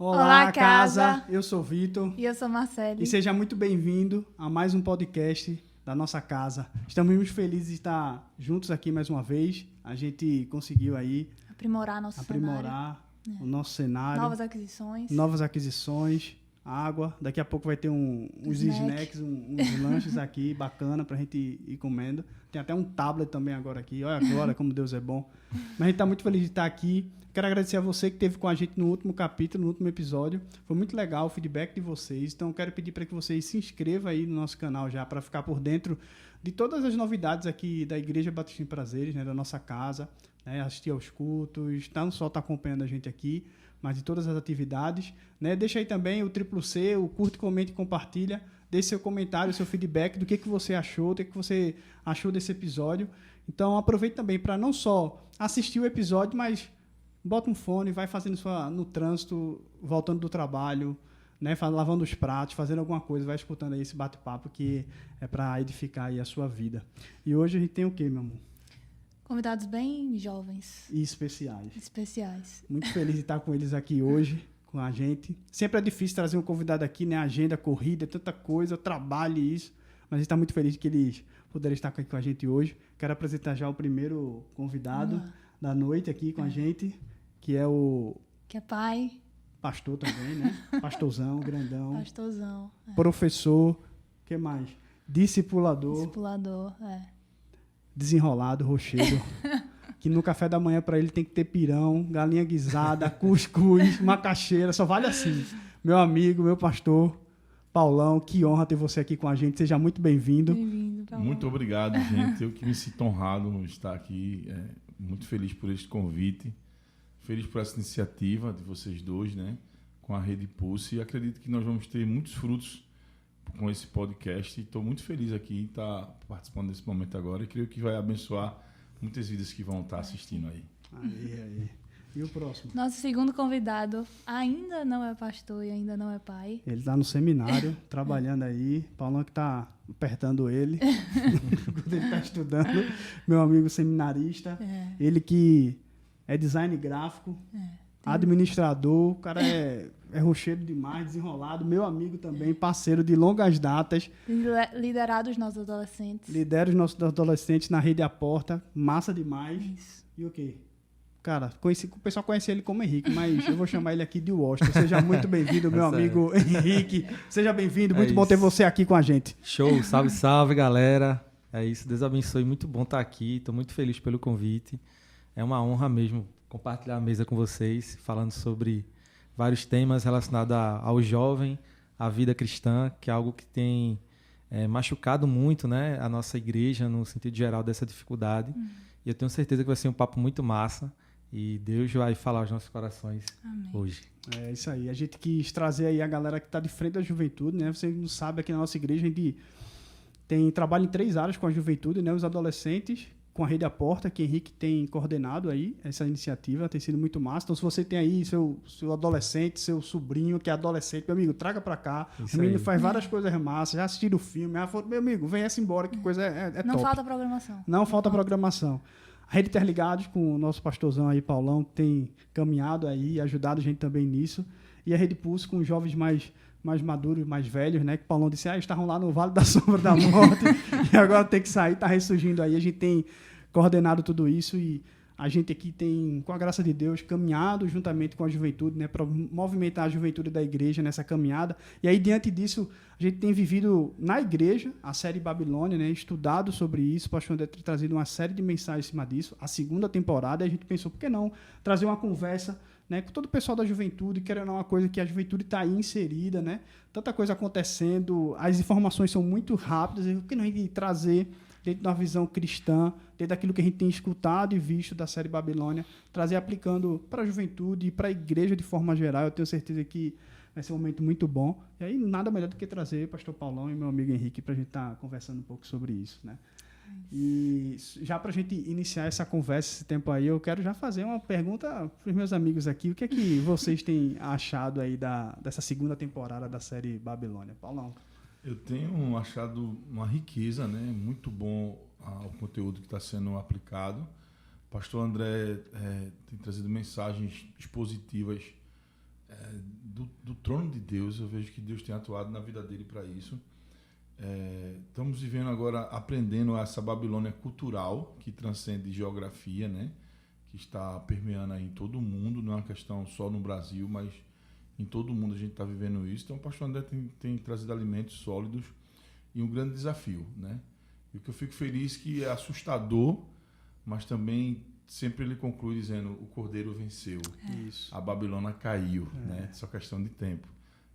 Olá, casa! Eu sou o Vitor. E eu sou a Marcele. E seja muito bem-vindo a mais um podcast da nossa casa. Estamos muito felizes de estar juntos aqui mais uma vez. A gente conseguiu aí aprimorar o nosso cenário. Novas aquisições. Água. Daqui a pouco vai ter uns snacks, uns lanches aqui bacana pra gente ir comendo. Tem até um tablet também agora aqui. Olha agora como Deus é bom. Mas a gente tá muito feliz de estar aqui. Quero agradecer a você que esteve com a gente no último capítulo, no último episódio. Foi muito legal o feedback de vocês. Então, quero pedir para que vocês se inscrevam aí no nosso canal já, para ficar por dentro de todas as novidades aqui da Igreja Batista em Prazeres, né, da nossa casa, né, assistir aos cultos, não só estar acompanhando a gente aqui, mas de todas as atividades. Né? Deixa aí também o CCC, o curte, comente e compartilha. Deixe seu comentário, seu feedback do que você achou, do que você achou desse episódio. Então, aproveite também para não só assistir o episódio, mas bota um fone, vai fazendo no trânsito, voltando do trabalho, né, lavando os pratos, fazendo alguma coisa, vai escutando aí esse bate-papo que é para edificar aí a sua vida. E hoje a gente tem o quê, meu amor? Convidados bem jovens. E especiais. Especiais. Muito feliz de estar com eles aqui hoje, com a gente. Sempre é difícil trazer um convidado aqui, né? Agenda, corrida, tanta coisa, trabalho e isso. Mas a gente está muito feliz de que eles puderem estar aqui com a gente hoje. Quero apresentar já o primeiro convidado da noite aqui com a gente, que é o... Que é pai. Pastor também, né? Pastorzão, grandão. Pastorzão. Professor. O que mais? Discipulador. Discipulador, Desenrolado, rochedo. Que no café da manhã para ele tem que ter pirão, galinha guisada, cuscuz, macaxeira. Só vale assim. Meu amigo, meu pastor, Paulão, que honra ter você aqui com a gente. Seja muito bem-vindo. Bem-vindo, Paulão. Muito obrigado, gente. Eu que me sinto honrado de estar aqui. Muito feliz por este convite. Feliz por essa iniciativa de vocês dois, né? Com a Rede Pulse. E acredito que nós vamos ter muitos frutos com esse podcast. Estou muito feliz aqui em estar participando desse momento agora. E creio que vai abençoar muitas vidas que vão estar assistindo aí. Aí. E o próximo? Nosso segundo convidado ainda não é pastor e ainda não é pai. Ele está no seminário, trabalhando aí. Paulão que está apertando ele. Quando ele está estudando. Meu amigo seminarista. Ele que é design gráfico, administrador. O cara é rochedo demais, desenrolado. Meu amigo também, parceiro de longas datas. Liderado os nossos adolescentes. Lidera os nossos adolescentes na Rede A Porta. Massa demais. Isso. E o quê? Cara, o pessoal conhece ele como Henrique, mas eu vou chamar ele aqui de Washington. Seja muito bem-vindo, meu amigo Henrique. Seja bem-vindo, muito bom ter você aqui com a gente. Show, salve, salve, galera. É isso, Deus abençoe, muito bom estar aqui. Estou muito feliz pelo convite. É uma honra mesmo compartilhar a mesa com vocês, falando sobre vários temas relacionados ao jovem, à vida cristã, que é algo que tem machucado muito, né, a nossa igreja, no sentido geral dessa dificuldade. E eu tenho certeza que vai ser um papo muito massa. E Deus vai falar aos nossos corações hoje. É isso aí. A gente quis trazer aí a galera que está de frente da juventude, né? Você não sabe, aqui na nossa igreja a gente tem trabalho em 3 áreas com a juventude, né? Os adolescentes, com a Rede A Porta, que Henrique tem coordenado aí essa iniciativa, tem sido muito massa. Então, se você tem aí seu adolescente, seu sobrinho que é adolescente, meu amigo, traga pra cá. Isso o menino aí. Faz várias coisas massas, já assistiram o filme, meu amigo, vem essa embora, que coisa é Não top. falta programação. Não falta programação. A Rede Interligados, com o nosso pastorzão aí, Paulão, que tem caminhado aí, ajudado a gente também nisso. E a Rede Pulse, com os jovens mais maduros, mais velhos, né? Que o Paulão disse, estavam lá no Vale da Sombra da Morte e agora tem que sair, tá ressurgindo aí. A gente tem coordenado tudo isso e a gente aqui tem, com a graça de Deus, caminhado juntamente com a juventude, né, para movimentar a juventude da igreja nessa caminhada. E aí, diante disso, a gente tem vivido na igreja a série Babilônia, né, estudado sobre isso. O pastor André tem trazido uma série de mensagens em cima disso. A 2ª temporada, a gente pensou, por que não trazer uma conversa, né, com todo o pessoal da juventude, querendo uma coisa que a juventude está aí inserida, né? Tanta coisa acontecendo, as informações são muito rápidas, por que não a gente trazer dentro da visão cristã, dentro daquilo que a gente tem escutado e visto da série Babilônia, trazer aplicando para a juventude e para a igreja de forma geral. Eu tenho certeza que vai ser um momento muito bom. E aí, nada melhor do que trazer o pastor Paulão e meu amigo Henrique para a gente estar conversando um pouco sobre isso, né? E já para a gente iniciar essa conversa, esse tempo aí, eu quero já fazer uma pergunta para os meus amigos aqui. O que é que vocês têm achado aí dessa 2ª temporada da série Babilônia? Paulão. Eu tenho achado uma riqueza, né? Muito bom o conteúdo que está sendo aplicado. O pastor André tem trazido mensagens expositivas trono de Deus. Eu vejo que Deus tem atuado na vida dele para isso. Estamos vivendo agora, aprendendo essa Babilônia cultural que transcende geografia, né? Que está permeando aí em todo o mundo, não é uma questão só no Brasil, mas em todo o mundo a gente está vivendo isso. Então o pastor André tem trazido alimentos sólidos e um grande desafio, né? E o que eu fico feliz que é assustador, mas também sempre ele conclui dizendo: o Cordeiro venceu, Isso. a Babilônia caiu, né? Só questão de tempo.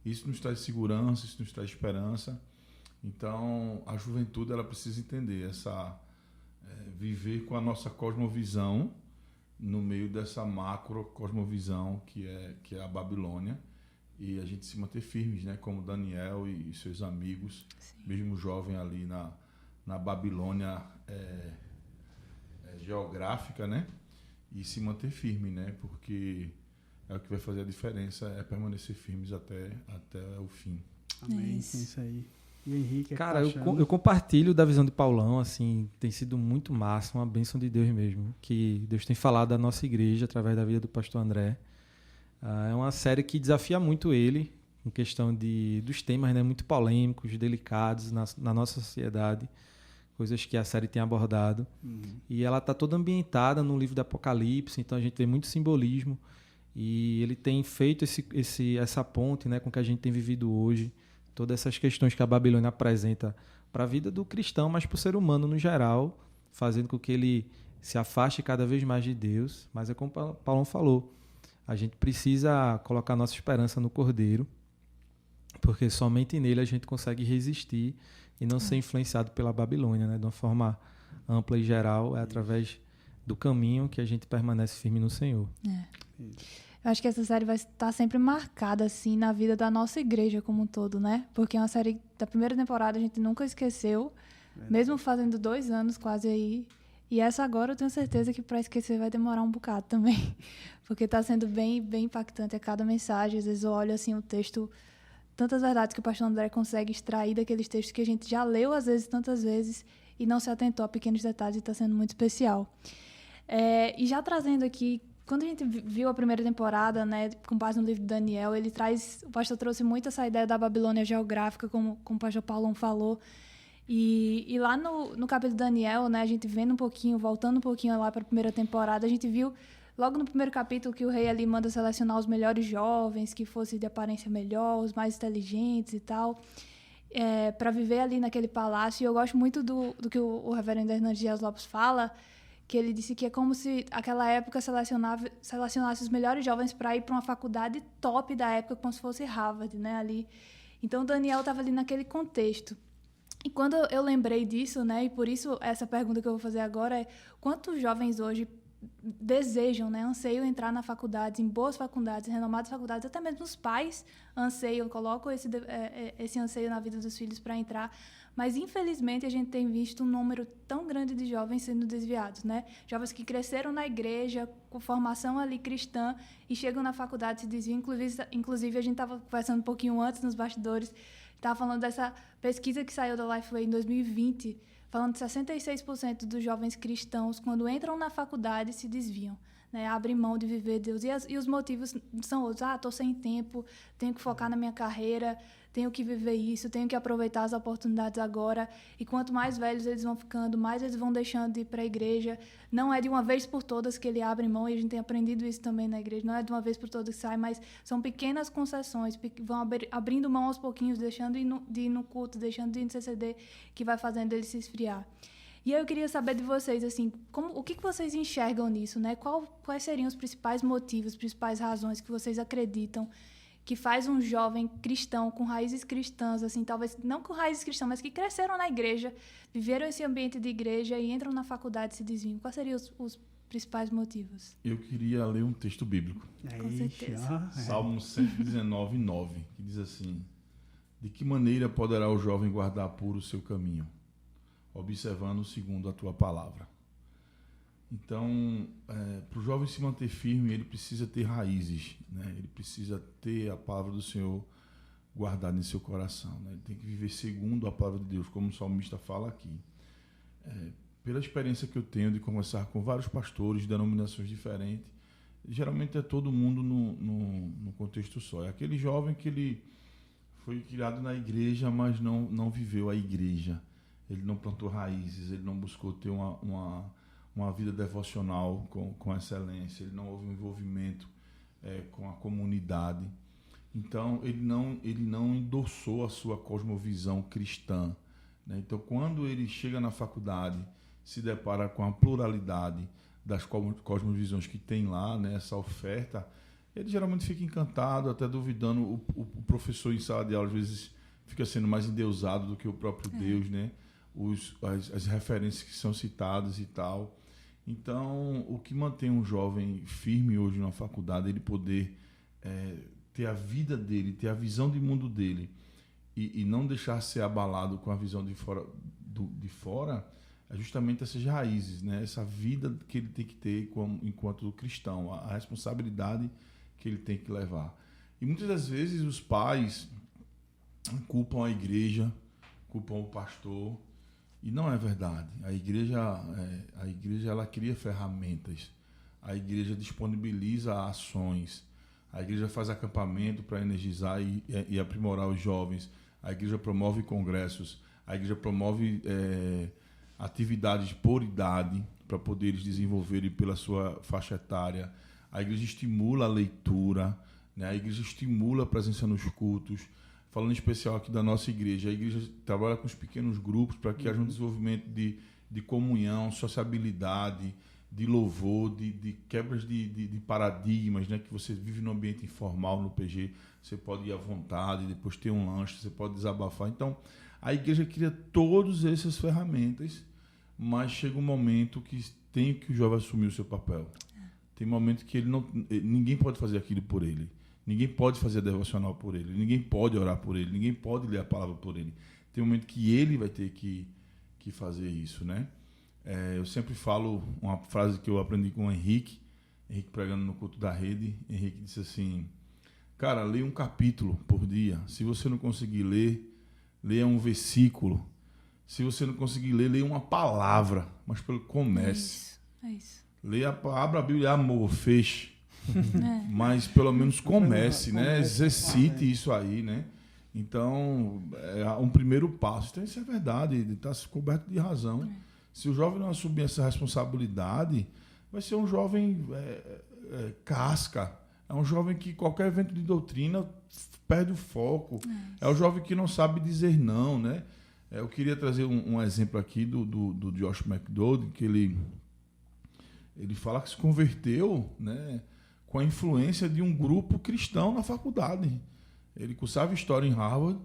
Isso nos traz segurança, isso nos traz esperança. Então, a juventude ela precisa entender viver com a nossa cosmovisão no meio dessa macro cosmovisão que é a Babilônia, e a gente se manter firmes, né? Como Daniel e seus amigos, sim, mesmo jovem ali na Babilônia geográfica, né? E se manter firme, né? Porque é o que vai fazer a diferença, é permanecer firmes até o fim. Amém. É isso aí. E Henrique, cara, eu compartilho da visão de Paulão, assim, tem sido muito massa, uma bênção de Deus mesmo, que Deus tem falado da nossa igreja através da vida do pastor André. É uma série que desafia muito ele, em questão dos temas, né, muito polêmicos, delicados na nossa sociedade, coisas que a série tem abordado. E ela está toda ambientada no livro do Apocalipse, então a gente vê muito simbolismo, e ele tem feito essa ponte, né, com o que a gente tem vivido hoje, todas essas questões que a Babilônia apresenta para a vida do cristão, mas para o ser humano no geral, fazendo com que ele se afaste cada vez mais de Deus. Mas é como o Paulão falou, a gente precisa colocar nossa esperança no Cordeiro, porque somente nele a gente consegue resistir e não ser influenciado pela Babilônia, né? De uma forma ampla e geral, é através do caminho que a gente permanece firme no Senhor. Eu acho que essa série vai estar sempre marcada, assim, na vida da nossa igreja como um todo, né? Porque é uma série da primeira temporada, a gente nunca esqueceu, mesmo fazendo 2 anos quase aí. E essa agora eu tenho certeza que para esquecer vai demorar um bocado também. Porque está sendo bem, bem impactante a cada mensagem. Às vezes eu olho, assim, o texto, tantas verdades que o pastor André consegue extrair daqueles textos que a gente já leu, às vezes, tantas vezes, e não se atentou a pequenos detalhes, e está sendo muito especial. E já trazendo aqui, quando a gente viu a primeira temporada, né, com base no livro de Daniel, o pastor trouxe muito essa ideia da Babilônia geográfica, como o pastor Paulão falou. E lá no capítulo de Daniel, né, a gente vendo um pouquinho, voltando um pouquinho lá para a primeira temporada, a gente viu logo no primeiro capítulo que o rei ali manda selecionar os melhores jovens, que fossem de aparência melhor, os mais inteligentes e tal, para viver ali naquele palácio. E eu gosto muito do que o reverendo Hernandes Dias Lopes fala, que ele disse que é como se aquela época selecionasse os melhores jovens para ir para uma faculdade top da época, como se fosse Harvard, né, ali. Então, o Daniel estava ali naquele contexto. E quando eu lembrei disso, né, e por isso essa pergunta que eu vou fazer agora é: quantos jovens hoje desejam, né, anseiam entrar na faculdade, em boas faculdades, renomadas faculdades, até mesmo os pais anseiam, colocam esse anseio na vida dos filhos para entrar, mas infelizmente a gente tem visto um número tão grande de jovens sendo desviados, né? Jovens que cresceram na igreja, com formação ali cristã, e chegam na faculdade e se desviam. Inclusive a gente estava conversando um pouquinho antes nos bastidores, estava falando dessa pesquisa que saiu da Lifeway em 2020, falando que 66% dos jovens cristãos, quando entram na faculdade, se desviam, né? Abrem mão de viver Deus. E os motivos são outros. Estou sem tempo, tenho que focar na minha carreira, tenho que viver isso, tenho que aproveitar as oportunidades agora. E quanto mais velhos eles vão ficando, mais eles vão deixando de ir para a igreja. Não é de uma vez por todas que ele abre mão, e a gente tem aprendido isso também na igreja. Não é de uma vez por todas que sai, mas são pequenas concessões, vão abrindo mão aos pouquinhos, deixando de ir no culto, deixando de ir no CCD, que vai fazendo ele se esfriar. E eu queria saber de vocês, assim, o que vocês enxergam nisso, né? Quais seriam os principais motivos, as principais razões que vocês acreditam que faz um jovem cristão com raízes cristãs, assim, talvez não com raízes cristãs, mas que cresceram na igreja, viveram esse ambiente de igreja e entram na faculdade e se desviam? Quais seriam os principais motivos? Eu queria ler um texto bíblico. Com certeza. Salmo 119, 9, que diz assim: de que maneira poderá o jovem guardar puro o seu caminho, observando segundo a tua palavra? Então, para o jovem se manter firme, ele precisa ter raízes, né? Ele precisa ter a palavra do Senhor guardada em seu coração, né? Ele tem que viver segundo a palavra de Deus, como o salmista fala aqui. Pela experiência que eu tenho de conversar com vários pastores de denominações diferentes, geralmente é todo mundo no contexto só. É aquele jovem que ele foi criado na igreja, mas não viveu a igreja. Ele não plantou raízes, ele não buscou ter uma vida devocional com excelência, ele não houve um envolvimento com a comunidade. Então, ele não endossou a sua cosmovisão cristã, né? Então, quando ele chega na faculdade, se depara com a pluralidade das cosmovisões que tem lá, né, essa oferta, ele geralmente fica encantado, até duvidando. O professor em sala de aula, às vezes, fica sendo mais endeusado do que o próprio Deus, né? As referências que são citadas e tal. Então, o que mantém um jovem firme hoje na faculdade, ele poder ter a vida dele, ter a visão de mundo dele e não deixar ser abalado com a visão de fora, é justamente essas raízes, né? Essa vida que ele tem que ter enquanto cristão, a responsabilidade que ele tem que levar. E muitas das vezes os pais culpam a igreja, culpam o pastor, e não é verdade. A igreja ela cria ferramentas, a igreja disponibiliza ações, a igreja faz acampamento para energizar e aprimorar os jovens, a igreja promove congressos, a igreja promove atividades por idade para poder eles desenvolverem pela sua faixa etária. A igreja estimula a leitura, né? A igreja estimula a presença nos cultos. Falando em especial aqui da nossa igreja, a igreja trabalha com os pequenos grupos para que haja um desenvolvimento de comunhão, sociabilidade, de louvor, de quebras de paradigmas, né? Que você vive num ambiente informal no PG, você pode ir à vontade, depois ter um lanche, você pode desabafar. Então, a igreja cria todas essas ferramentas, mas chega um momento que o jovem assumir o seu papel. Tem momento que ninguém pode fazer aquilo por ele. Ninguém pode fazer a devocional por ele. Ninguém pode orar por ele. Ninguém pode ler a palavra por ele. Tem um momento que ele vai ter que fazer isso, né? Eu sempre falo uma frase que eu aprendi com o Henrique pregando no culto da rede. Henrique disse assim: cara, leia um capítulo por dia. Se você não conseguir ler, leia um versículo. Se você não conseguir ler, leia uma palavra. Mas comece. É isso. Abra a Bíblia, amor, feche. Mas pelo menos comece, né? Exercite isso aí, né? Então, é um primeiro passo. Então, isso é verdade, ele está coberto de razão. Se o jovem não assumir essa responsabilidade, vai ser um jovem casca. É um jovem que qualquer evento de doutrina perde o foco. É o jovem que não sabe dizer não, né? Eu queria trazer um exemplo aqui do Josh McDowell, que ele fala que se converteu, né, com a influência de um grupo cristão na faculdade. Ele cursava História em Harvard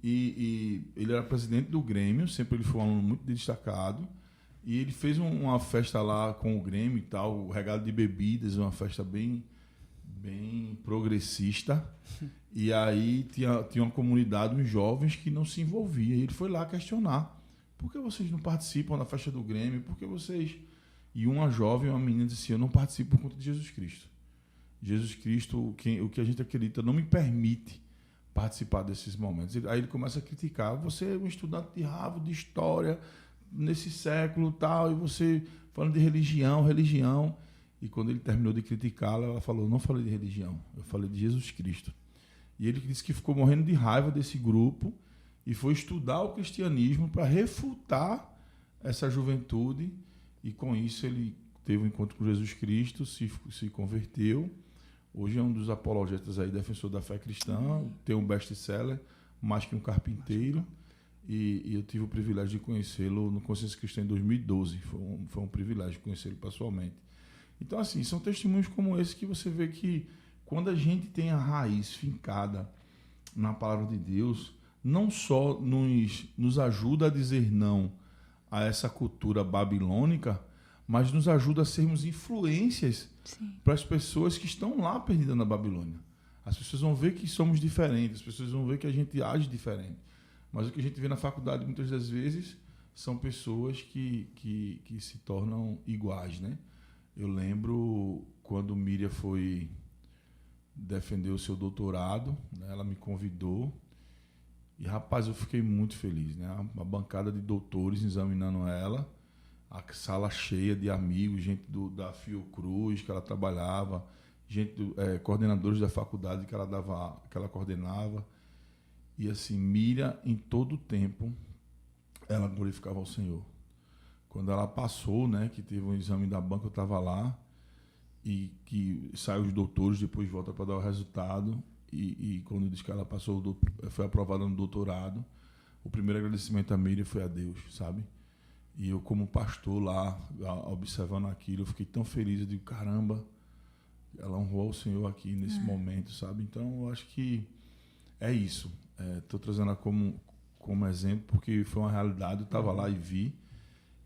e ele era presidente do Grêmio, sempre ele foi um aluno muito destacado, e ele fez uma festa lá com o Grêmio e tal, regado de bebidas, uma festa bem progressista, e aí tinha uma comunidade, uns jovens que não se envolviam, e ele foi lá questionar: por que vocês não participam da festa do Grêmio? Por que vocês... E uma jovem, uma menina, disse: eu não participo por conta de Jesus Cristo. Jesus Cristo, o que a gente acredita, não me permite participar desses momentos. Aí ele começa a criticar: você é um estudante de Harvard, de história, nesse século tal, e você falando de religião. E quando ele terminou de criticá-la, ela falou: eu não falei de religião, eu falei de Jesus Cristo. E ele disse que ficou morrendo de raiva desse grupo e foi estudar o cristianismo para refutar essa juventude. E com isso ele teve um encontro com Jesus Cristo, se converteu. Hoje é um dos apologetas aí, defensor da fé cristã, tem um best-seller, Mais que um Carpinteiro. E eu tive o privilégio de conhecê-lo no Consciência Cristã em 2012. Foi um privilégio conhecê-lo pessoalmente. Então, assim, são testemunhos como esse que você vê que quando a gente tem a raiz fincada na palavra de Deus, não só nos ajuda a dizer não a essa cultura babilônica, mas nos ajuda a sermos influências para as pessoas que estão lá perdidas na Babilônia. As pessoas vão ver que somos diferentes, as pessoas vão ver que a gente age diferente. Mas o que a gente vê na faculdade muitas das vezes são pessoas que se tornam iguais, né? Eu lembro quando Miriam foi defender o seu doutorado, né? Ela me convidou e, rapaz, eu fiquei muito feliz, né? Uma bancada de doutores examinando ela, a sala cheia de amigos, gente da Fiocruz, que ela trabalhava, coordenadores da faculdade que ela coordenava. E assim, Miriam, em todo o tempo, ela glorificava ao Senhor. Quando ela passou, né, que teve um exame da banca, eu estava lá, e que saiu os doutores, depois volta para dar o resultado, e quando diz que ela passou, foi aprovada no doutorado, o primeiro agradecimento a Miriam foi a Deus, sabe? E eu, como pastor lá, observando aquilo, eu fiquei tão feliz, eu digo, caramba, ela honrou o Senhor aqui nesse momento, sabe? Então, eu acho que é isso. Estou trazendo ela como exemplo, porque foi uma realidade, eu estava lá e vi,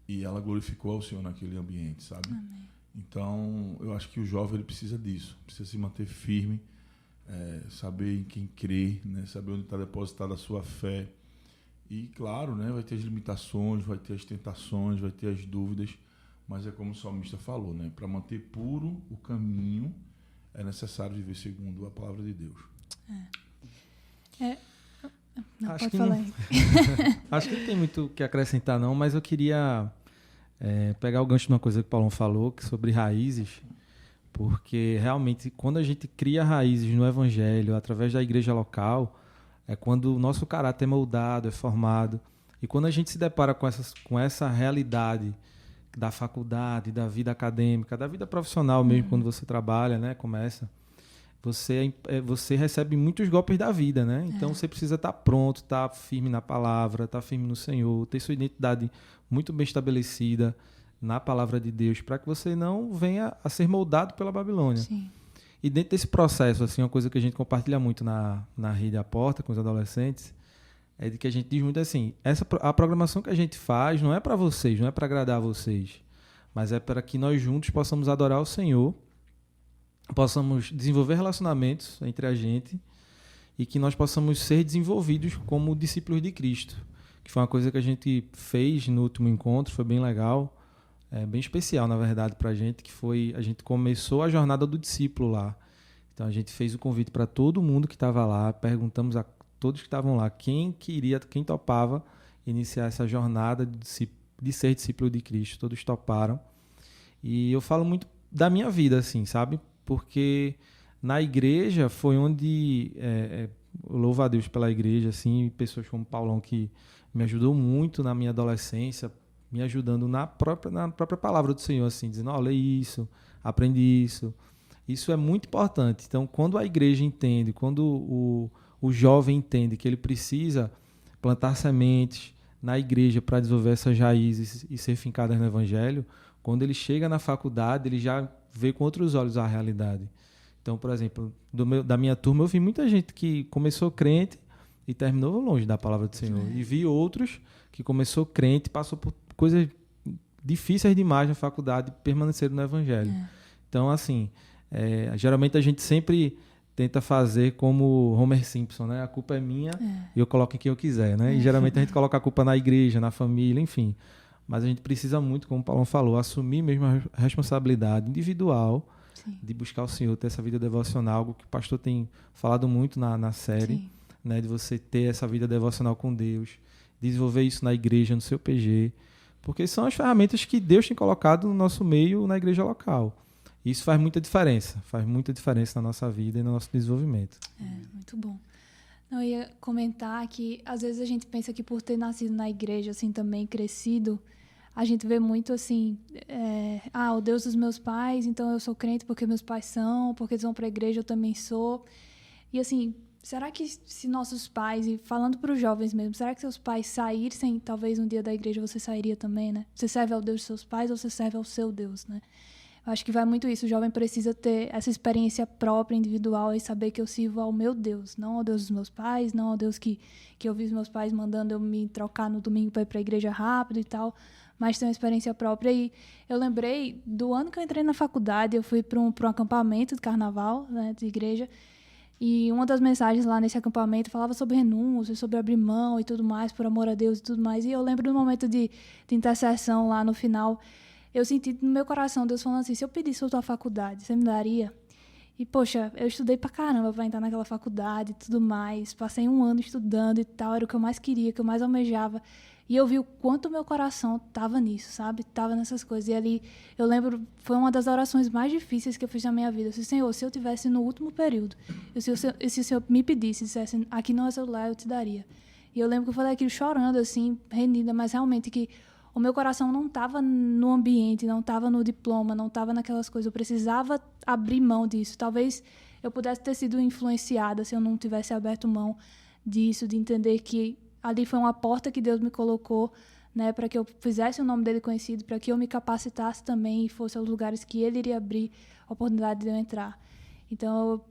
e ela glorificou ao Senhor naquele ambiente, sabe? Amém. Então, eu acho que o jovem ele precisa disso, precisa se manter firme, saber em quem crê, né? Saber onde está depositada a sua fé. E, claro, né? Vai ter as limitações, vai ter as tentações, vai ter as dúvidas, mas é como o salmista falou, né? Para manter puro o caminho, é necessário viver segundo a palavra de Deus. Não, Acho pode que falar não. aí. Acho que não tem muito o que acrescentar, não, mas eu queria pegar o gancho de uma coisa que o Paulão falou, sobre raízes, porque realmente quando a gente cria raízes no Evangelho, através da igreja local, é quando o nosso caráter é moldado, é formado. E quando a gente se depara com essa realidade da faculdade, da vida acadêmica, da vida profissional mesmo, quando você trabalha, né, começa, você recebe muitos golpes da vida, né? Então você precisa estar pronto, estar firme na palavra, estar firme no Senhor, ter sua identidade muito bem estabelecida na palavra de Deus, para que você não venha a ser moldado pela Babilônia. Sim. E dentro desse processo, assim, uma coisa que a gente compartilha muito na rede A Porta com os adolescentes, é de que a gente diz muito assim, a programação que a gente faz não é para vocês, não é para agradar vocês, mas é para que nós juntos possamos adorar o Senhor, possamos desenvolver relacionamentos entre a gente e que nós possamos ser desenvolvidos como discípulos de Cristo, que foi uma coisa que a gente fez no último encontro, foi bem legal, bem especial, na verdade, para a gente, que foi, a gente começou a jornada do discípulo lá. Então, a gente fez o convite para todo mundo que estava lá, perguntamos a todos que estavam lá quem topava iniciar essa jornada de ser discípulo de Cristo. Todos toparam. E eu falo muito da minha vida, assim, sabe? Porque na igreja foi onde, eu louvo a Deus pela igreja, assim, pessoas como Paulão, que me ajudou muito na minha adolescência, me ajudando na própria palavra do Senhor, assim, dizendo, lê isso, aprende isso. Isso é muito importante. Então, quando a igreja entende, quando o jovem entende que ele precisa plantar sementes na igreja para desenvolver essas raízes e ser fincadas no Evangelho, quando ele chega na faculdade, ele já vê com outros olhos a realidade. Então, por exemplo, da minha turma, eu vi muita gente que começou crente e terminou longe da palavra do Senhor. E vi outros que começou crente, passou por coisas difíceis demais na faculdade e permaneceram no Evangelho. Então, assim, geralmente a gente sempre tenta fazer como Homer Simpson, né? A culpa é minha e eu coloco em quem eu quiser, né? E geralmente a gente coloca a culpa na igreja, na família, enfim. Mas a gente precisa muito, como o Paulo falou, assumir mesmo a responsabilidade individual de buscar o Senhor, ter essa vida devocional, algo que o pastor tem falado muito na série, né? De você ter essa vida devocional com Deus, desenvolver isso na igreja, no seu PG, porque são as ferramentas que Deus tem colocado no nosso meio, na igreja local. Isso faz muita diferença na nossa vida e no nosso desenvolvimento. Muito bom. Eu ia comentar que, às vezes, a gente pensa que por ter nascido na igreja, assim, também crescido, a gente vê muito assim, o Deus dos meus pais, então eu sou crente porque meus pais são, porque eles vão para a igreja, eu também sou. E assim, será que se nossos pais, e falando para os jovens mesmo, será que seus pais saíssem, talvez um dia da igreja você sairia também, né? Você serve ao Deus de seus pais ou você serve ao seu Deus, né? Eu acho que vai muito isso. O jovem precisa ter essa experiência própria, individual, e saber que eu sirvo ao meu Deus, não ao Deus dos meus pais, não ao Deus que eu vi os meus pais mandando eu me trocar no domingo para ir para a igreja rápido e tal, mas ter uma experiência própria. E eu lembrei do ano que eu entrei na faculdade, eu fui para um acampamento de carnaval, né, de igreja, e uma das mensagens lá nesse acampamento falava sobre renúncia, sobre abrir mão e tudo mais, por amor a Deus e tudo mais. E eu lembro do momento de intercessão lá no final, eu senti no meu coração Deus falando assim, se eu pedisse a tua faculdade, você me daria? E, poxa, eu estudei pra caramba pra entrar naquela faculdade e tudo mais, passei um ano estudando e tal, era o que eu mais queria, que eu mais almejava. E eu vi o quanto o meu coração estava nisso, sabe? Estava nessas coisas. E ali, eu lembro, foi uma das orações mais difíceis que eu fiz na minha vida. Eu disse, Senhor, se eu tivesse no último período, se o Senhor me pedisse, dissesse, aqui não é celular, eu te daria. E eu lembro que eu falei aquilo chorando, assim, rendida, mas realmente que o meu coração não estava no ambiente, não estava no diploma, não estava naquelas coisas. Eu precisava abrir mão disso. Talvez eu pudesse ter sido influenciada se eu não tivesse aberto mão disso, de entender que ali foi uma porta que Deus me colocou, né, para que eu fizesse o nome dele conhecido, para que eu me capacitasse também e fosse aos lugares que ele iria abrir a oportunidade de eu entrar. Então,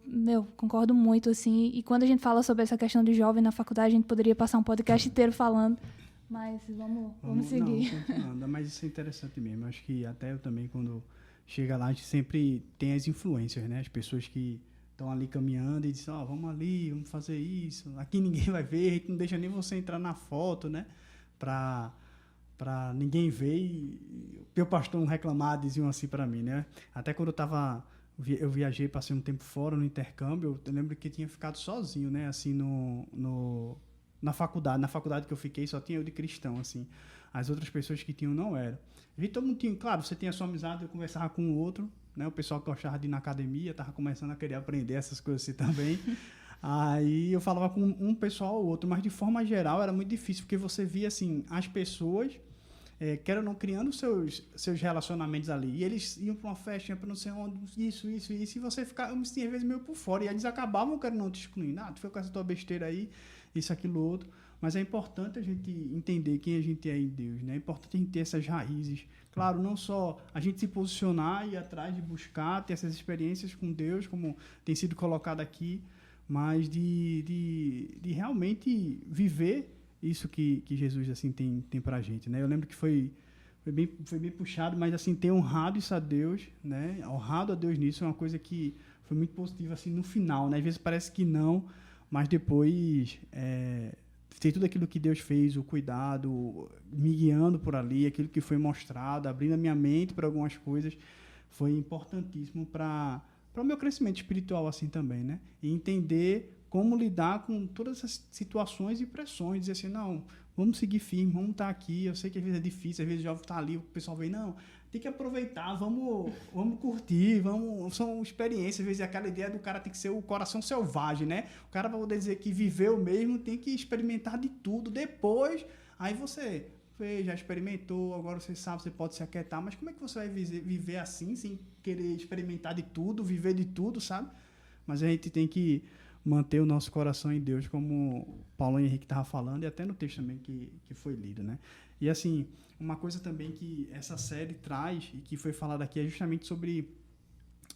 concordo muito, assim. E quando a gente fala sobre essa questão de jovem na faculdade, a gente poderia passar um podcast inteiro falando, mas vamos seguir. Não, continuando, mas isso é interessante mesmo. Acho que até eu também, quando chega lá, a gente sempre tem as influências, né? As pessoas que estão ali caminhando e dizem, vamos ali, vamos fazer isso. Aqui ninguém vai ver, a gente não deixa nem você entrar na foto, né? Para ninguém ver. E o meu pastor não reclamar, diziam assim para mim, né? Até quando eu viajei, passei um tempo fora no intercâmbio, eu lembro que eu tinha ficado sozinho, né? Assim, na faculdade que eu fiquei, só tinha eu de cristão, assim. As outras pessoas que tinham não eram. E todo mundo tinha, claro, você tinha a sua amizade, eu conversava com o outro, né? O pessoal que gostava de ir na academia, estava começando a querer aprender essas coisas assim também. Aí eu falava com um pessoal ou outro, mas de forma geral era muito difícil, porque você via, assim, as pessoas, querendo ou não, criando seus relacionamentos ali. E eles iam para uma festa, iam para não sei onde, isso, e você ficava, eu me sentia às vezes meio por fora. E eles acabavam querendo não te excluindo. Tu foi com essa tua besteira aí, isso, aquilo, outro. Mas é importante a gente entender quem a gente é em Deus, né? É importante a gente ter essas raízes. Claro, não só a gente se posicionar e ir atrás de buscar, ter essas experiências com Deus, como tem sido colocado aqui, mas de realmente viver isso que Jesus assim tem pra gente, né? Eu lembro que foi bem puxado, mas assim, ter honrado isso a Deus, né? Honrado a Deus nisso é uma coisa que foi muito positiva assim no final, né? Às vezes parece que não, mas depois ter tudo aquilo que Deus fez, o cuidado, me guiando por ali, aquilo que foi mostrado, abrindo a minha mente para algumas coisas, foi importantíssimo para o meu crescimento espiritual assim também, né? E entender como lidar com todas essas situações e pressões, dizer assim, não, vamos seguir firme, vamos estar aqui, eu sei que às vezes é difícil, às vezes o jovem está ali, o pessoal vem, não, tem que aproveitar, vamos curtir, são experiências, às vezes aquela ideia do cara tem que ser o coração selvagem, né? O cara, para poder dizer que viveu mesmo, tem que experimentar de tudo, depois, aí você já experimentou, agora você sabe, você pode se aquietar, mas como é que você vai viver assim, sem querer experimentar de tudo, viver de tudo, sabe? Mas a gente tem que manter o nosso coração em Deus, como o Paulo Henrique estava falando, e até no texto também que foi lido, né? E assim, uma coisa também que essa série traz, e que foi falado aqui, é justamente sobre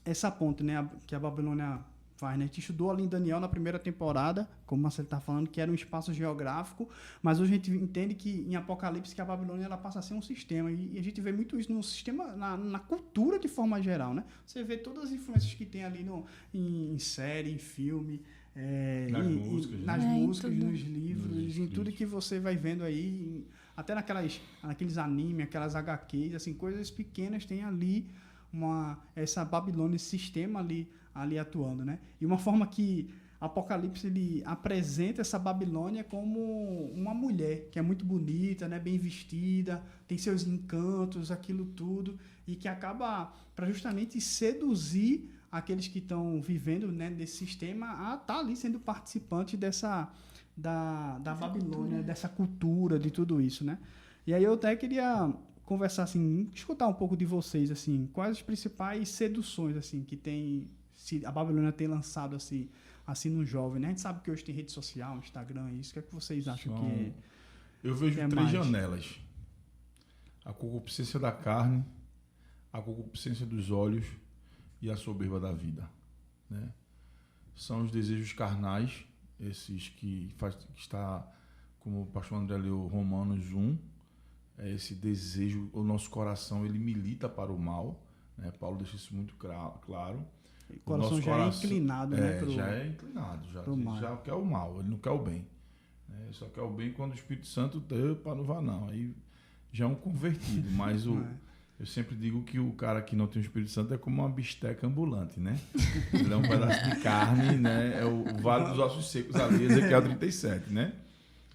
essa ponte, né, que a Babilônia faz, né? A gente estudou ali em Daniel na primeira temporada, como o Marcelo está falando, que era um espaço geográfico, mas hoje a gente entende que em Apocalipse que a Babilônia ela passa a ser um sistema, e a gente vê muito isso no sistema, na cultura de forma geral, né? Você vê todas as influências que tem ali em série, em filme, nas músicas, nos livros, em tudo que você vai vendo aí, até naqueles animes, aquelas HQs, assim, coisas pequenas tem ali essa Babilônia, esse sistema ali atuando, né? E uma forma que Apocalipse ele apresenta essa Babilônia como uma mulher que é muito bonita, né? Bem vestida, tem seus encantos, aquilo tudo, e que acaba para justamente seduzir aqueles que estão vivendo, né, desse sistema a estar ali sendo participantes da Babilônia, dessa cultura, de tudo isso, né? E aí eu até queria conversar, assim, escutar um pouco de vocês, assim, quais as principais seduções, assim, que a Babilônia tem lançado, assim no jovem, né? A gente sabe que hoje tem rede social, Instagram, isso. O que é que vocês acham que é? Eu vejo três janelas. A concupiscência da carne, a concupiscência dos olhos e a soberba da vida, né? São os desejos carnais, esses que está, como o pastor André leu, Romanos 1, esse desejo, o nosso coração, ele milita para o mal, né? Paulo deixa isso muito claro. O coração já é inclinado, né? Já é inclinado, já quer o mal, ele não quer o bem. Ele só quer o bem quando o Espírito Santo para não vá não. Aí já é um convertido, mas eu sempre digo que o cara que não tem o Espírito Santo é como uma bisteca ambulante, né? Ele é um pedaço de carne, né? É o Vale dos Ossos Secos ali, Ezequiel 37, né?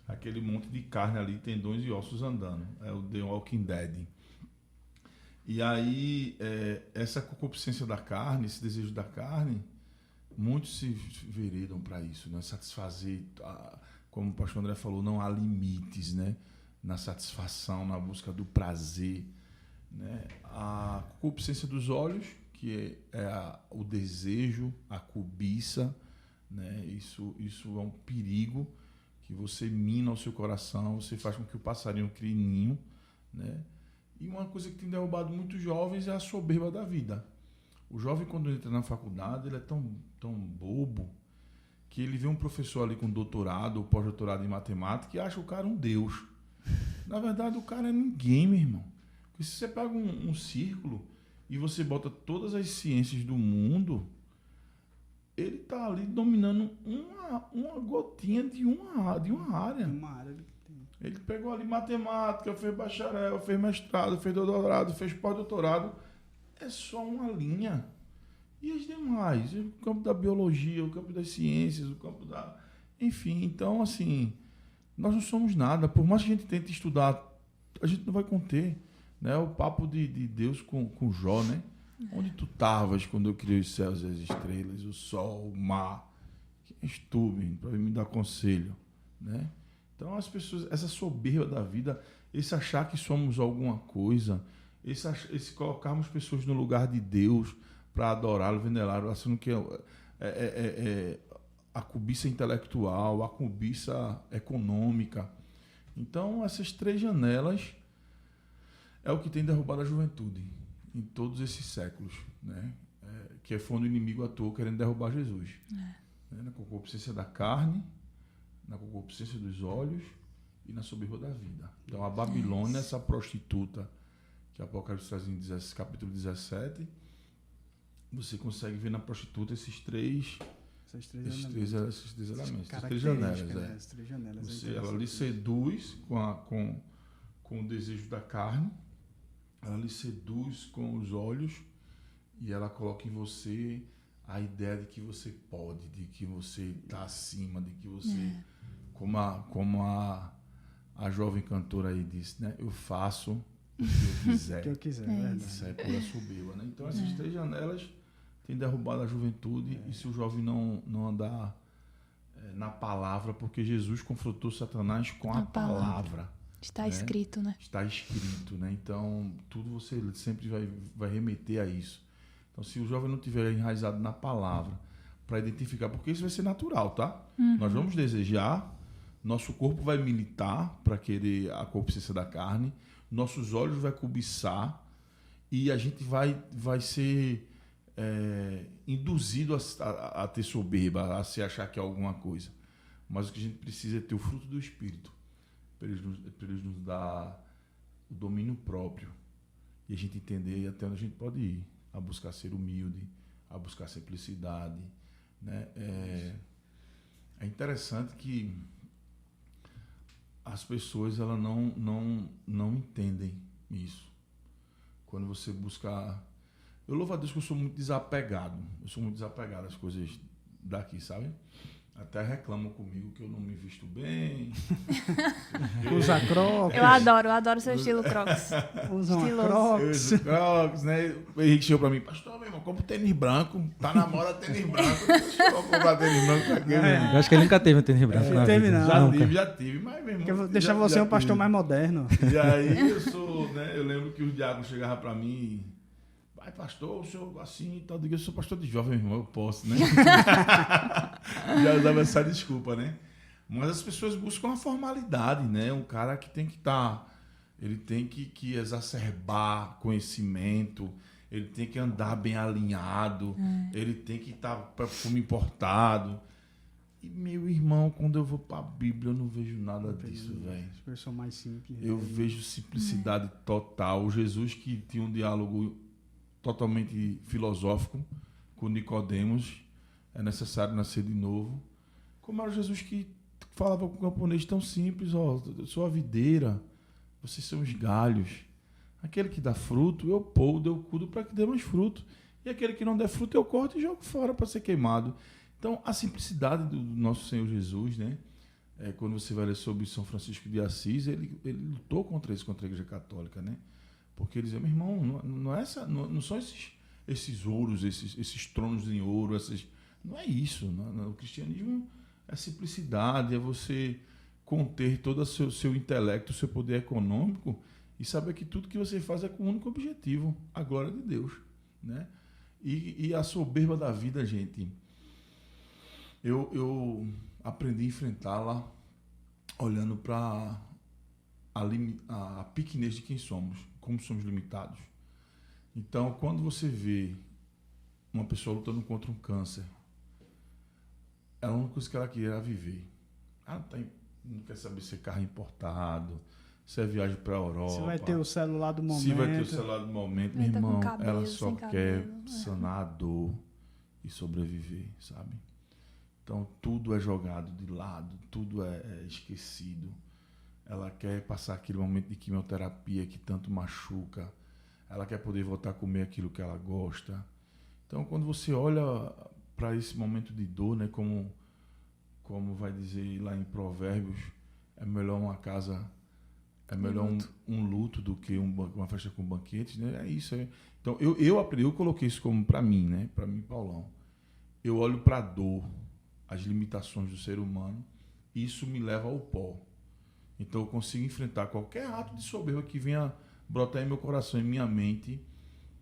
aquele monte de carne ali, tendões e ossos andando. É o The Walking Dead. E aí, essa concupiscência da carne, esse desejo da carne, muitos se veredam para isso, né? Satisfazer, como o pastor André falou, não há limites, né? Na satisfação, na busca do prazer, né? A concupiscência dos olhos, que é o desejo, a cobiça, né? Isso é um perigo que você mina o seu coração, você faz com que o passarinho crie ninho, né? E uma coisa que tem derrubado muitos jovens é a soberba da vida. O jovem, quando entra na faculdade, ele é tão bobo que ele vê um professor ali com doutorado ou pós-doutorado em matemática e acha o cara um deus. Na verdade, o cara é ninguém, meu irmão. Porque se você pega um círculo e você bota todas as ciências do mundo, ele está ali dominando uma gotinha de uma área. Uma área que tem. Ele pegou ali matemática, fez bacharel, fez mestrado, fez doutorado, fez pós-doutorado. É só uma linha. E as demais? O campo da biologia, o campo das ciências, o campo da... Enfim, então, assim, nós não somos nada. Por mais que a gente tente estudar, a gente não vai conter. Né? O papo de Deus com Jó, né? Onde tu estavas quando eu criei os céus e as estrelas, o sol, o mar? Quem és tu, para me dar conselho? Né? Então, as pessoas, essa soberba da vida, esse achar que somos alguma coisa, esse colocarmos pessoas no lugar de Deus para adorá-lo, venerá-lo, achando que a cobiça intelectual, a cobiça econômica. Então, essas 3 janelas é o que tem derrubado a juventude em todos esses séculos, né? Que foi o inimigo à toa querendo derrubar Jesus. Né? Na concupiscência da carne, na concupiscência dos olhos e na soberba da vida. Então, a Babilônia, essa prostituta que Apocalipse traz em capítulo 17, você consegue ver na prostituta esses três elementos. Essas 3 janelas. Né? As 3 janelas. Ela lhe seduz com o desejo da carne, ela lhe seduz com os olhos e ela coloca em você a ideia de que você pode, de que você está acima, de que você... Como a jovem cantora aí disse, né? Eu faço o que eu quiser. O que eu quiser, verdade. Isso é pura soberba, né? Então, essas 3 janelas têm derrubado a juventude e se o jovem não andar na palavra, porque Jesus confrontou Satanás com a palavra. Está escrito, né? Está escrito, né? Então, tudo você sempre vai remeter a isso. Então, se o jovem não tiver enraizado na palavra, para identificar, porque isso vai ser natural, tá? Nós vamos desejar, nosso corpo vai militar para querer a concupiscência da carne, nossos olhos vai cobiçar e a gente vai ser induzido a ter soberba, a se achar que é alguma coisa. Mas o que a gente precisa é ter o fruto do Espírito, para eles nos dar o domínio próprio e a gente entender até onde a gente pode ir, a buscar ser humilde, a buscar simplicidade, né? É interessante que as pessoas elas não entendem isso. Quando você busca... Eu louvo a Deus que eu sou muito desapegado. Eu sou muito desapegado às coisas daqui, sabe? Até reclamam comigo que eu não me visto bem. Usa Crocs. Eu adoro seu estilo Crocs. Usa uma Estiloso. Eu Crocs. uso Crocs, né? O Henrique chegou pra mim, pastor, meu irmão, compra tênis branco. Tá na moda tênis branco. Deixa eu comprar tênis branco pra quê, meu irmão? Eu acho que ele nunca teve um tênis branco na teve, vida. não. Já tive, mas meu irmão... Que eu vou deixar você um pastor mais moderno. E aí eu lembro que os diáconos chegavam pra mim, vai pastor, o senhor assim, tal, eu sou pastor de jovem, meu irmão, eu posso, né? Já usava essa desculpa, né? Mas as pessoas buscam a formalidade, né? Um cara que tem que estar, ele tem que exacerbar conhecimento, ele tem que andar bem alinhado, ele tem que estar perfume importado. E, meu irmão, quando eu vou para a Bíblia, eu não vejo nada disso, velho. As pessoas são mais simples. Eu vejo simplicidade total. O Jesus que tinha um diálogo totalmente filosófico com Nicodemos, é necessário nascer de novo. Como era o Jesus que falava com o camponês tão simples, ó, eu sou a videira, vocês são os galhos. Aquele que dá fruto, eu podo, eu cuido para que dê mais fruto. E aquele que não der fruto, eu corto e jogo fora para ser queimado. Então, a simplicidade do nosso Senhor Jesus, né, quando você vai ler sobre São Francisco de Assis, ele lutou contra isso, contra a Igreja Católica, né? Porque ele dizia, meu irmão, não são esses ouros, esses tronos em ouro, não é isso. O cristianismo é simplicidade, é você conter todo o seu intelecto, o seu poder econômico e saber que tudo que você faz é com o único objetivo, a glória de Deus, né? E a soberba da vida, gente, eu aprendi a enfrentá-la olhando para a pequenez de quem somos, como somos limitados. Então, quando você vê uma pessoa lutando contra um câncer, a única coisa que ela queria era viver. Ela não quer saber se é carro importado, se é viagem para a Europa. Se vai ter o celular do momento. Se vai ter o celular do momento. Meu irmão, ela só quer cabelo, sanar a dor e sobreviver, sabe? Então, tudo é jogado de lado, tudo é esquecido. Ela quer passar aquele momento de quimioterapia que tanto machuca. Ela quer poder voltar a comer aquilo que ela gosta. Então, quando você olha para esse momento de dor, né, como vai dizer lá em Provérbios, é melhor uma casa, é melhor um luto do que uma festa com banquetes, né? É isso. Então, eu coloquei isso como para mim, né? Para mim, Paulão. Eu olho para a dor, as limitações do ser humano, e isso me leva ao pó. Então, eu consigo enfrentar qualquer ato de soberba que venha brotar em meu coração, em minha mente,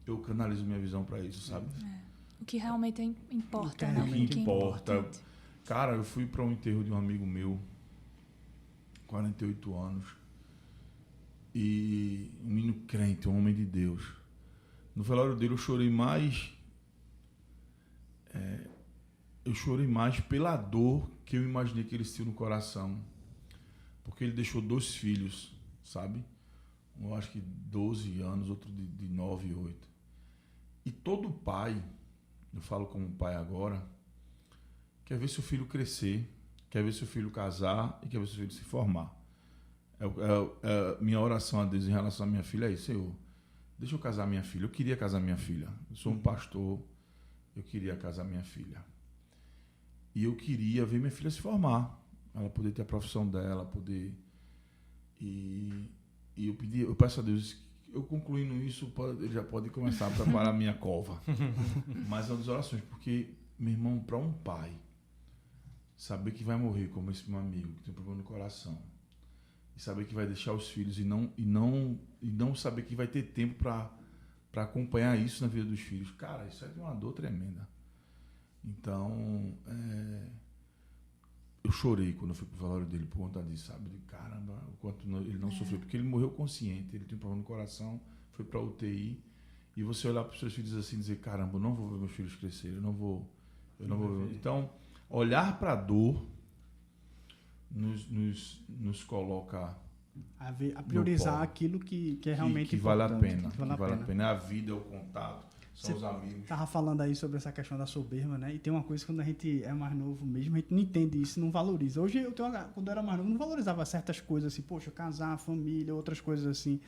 eu canalizo minha visão para isso, sabe? O que realmente importa, né? O que importa. Cara, eu fui para um enterro de um amigo meu, 48 anos, e um menino crente, um homem de Deus. No velório dele eu chorei mais pela dor que eu imaginei que ele sentiu no coração. Porque ele deixou 2 filhos, sabe? Eu acho que 12 anos, outro de 9 e 8. E todo pai, eu falo como pai agora, quer ver seu filho crescer, quer ver seu filho casar e quer ver seu filho se formar. Minha oração a Deus em relação à minha filha é isso, Senhor, deixa eu casar minha filha. Eu queria casar minha filha. Eu sou um pastor, eu queria casar minha filha. E eu queria ver minha filha se formar, ela poder ter a profissão dela, poder... E eu peço a Deus, eu concluindo isso, ele já pode começar a preparar a minha cova. Mas é uma das orações, porque, meu irmão, para um pai, saber que vai morrer, como esse meu amigo, que tem um problema no coração, e saber que vai deixar os filhos e não saber que vai ter tempo para acompanhar isso na vida dos filhos, cara, isso é de uma dor tremenda. Então, eu chorei quando eu fui pro velório dele por conta disso, sabe? De caramba, o quanto ele não sofreu, porque ele morreu consciente, ele tem um problema no coração, foi para UTI, e você olhar para os seus filhos assim e dizer, caramba, eu não vou ver meus filhos crescer, eu não vou ver. Então, olhar para a dor nos coloca a priorizar aquilo que é realmente que vale a pena, que vale a pena. A vida, o contato, são os amigos. Estava falando aí sobre essa questão da soberba, né? E tem uma coisa que quando a gente é mais novo mesmo, a gente não entende isso, não valoriza. Hoje, quando eu era mais novo, não valorizava certas coisas assim, poxa, casar, família, outras coisas assim.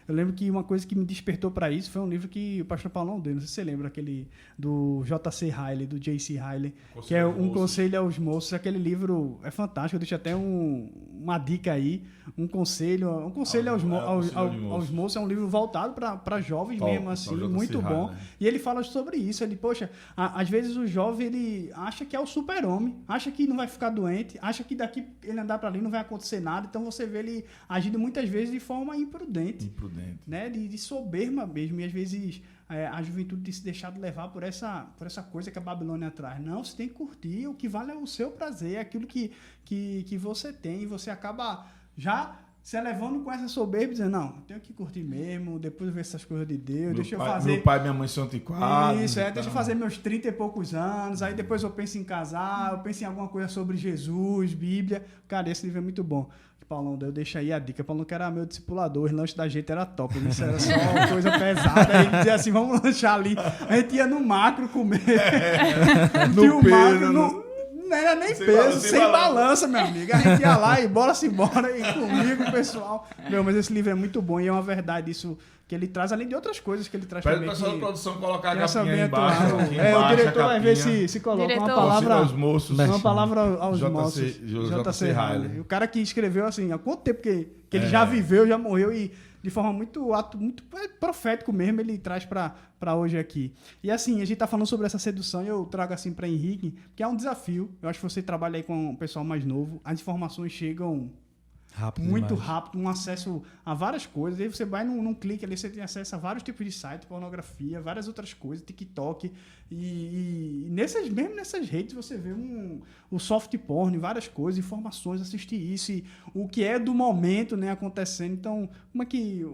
Eu lembro que uma coisa que me despertou para isso foi um livro que o pastor Paulão deu, não sei se você lembra, aquele do J.C. Riley, do J.C. Riley, que é Um Conselho aos Moços. Aquele livro é fantástico, eu deixo até uma dica aí, um conselho aos moços. É um livro voltado para jovens mesmo, assim, muito bom. Né? E ele fala sobre isso, ele, poxa, às vezes o jovem, ele acha que é o super-homem, acha que não vai ficar doente, acha que daqui ele andar para ali não vai acontecer nada, então você vê ele agindo muitas vezes de forma imprudente. Né? De soberba mesmo, e às vezes a juventude de se deixar de levar por essa coisa que a Babilônia traz. Não, você tem que curtir, o que vale é o seu prazer, é aquilo que você tem, e você acaba já se elevando com essa soberba, dizendo, não, eu tenho que curtir mesmo, depois ver essas coisas de Deus, meu pai e minha mãe são antiquados. Isso, deixa eu fazer meus 30 e poucos anos, aí depois eu penso em casar, eu penso em alguma coisa sobre Jesus, Bíblia. Cara, esse livro é muito bom. Paulão, eu deixo aí a dica. Paulão, que era meu discipulador, o lanche da gente era top. Isso era só uma coisa pesada. Aí dizia assim, vamos lanchar ali. A gente ia no macro comer. No macro, Não era nem peso, sem balança, meu amigo. A gente ia lá e bora-se embora, e comigo, pessoal. Meu, mas esse livro é muito bom e é uma verdade isso que ele traz, além de outras coisas que ele traz Pede também. Pede o pessoal da produção colocar a essa capinha aí bem embaixo. atual. Aqui embaixo, O diretor a vai ver capinha. se coloca Diretor. uma palavra Aos moços. uma palavra aos JC moços. JC Riley. O cara que escreveu assim, há quanto tempo que ele já viveu, já morreu e de forma muito profético mesmo, ele traz para hoje aqui. E assim, a gente tá falando sobre essa sedução e eu trago assim para Henrique, que é um desafio. Eu acho que você trabalha aí com o pessoal mais novo, as informações chegam muito rápido, um acesso a várias coisas. Aí você vai num clique ali, você tem acesso a vários tipos de site, pornografia, várias outras coisas, TikTok. E mesmo nessas redes você vê o soft porn, várias coisas, informações, assistir isso, e o que é do momento, né, acontecendo. Então, como é que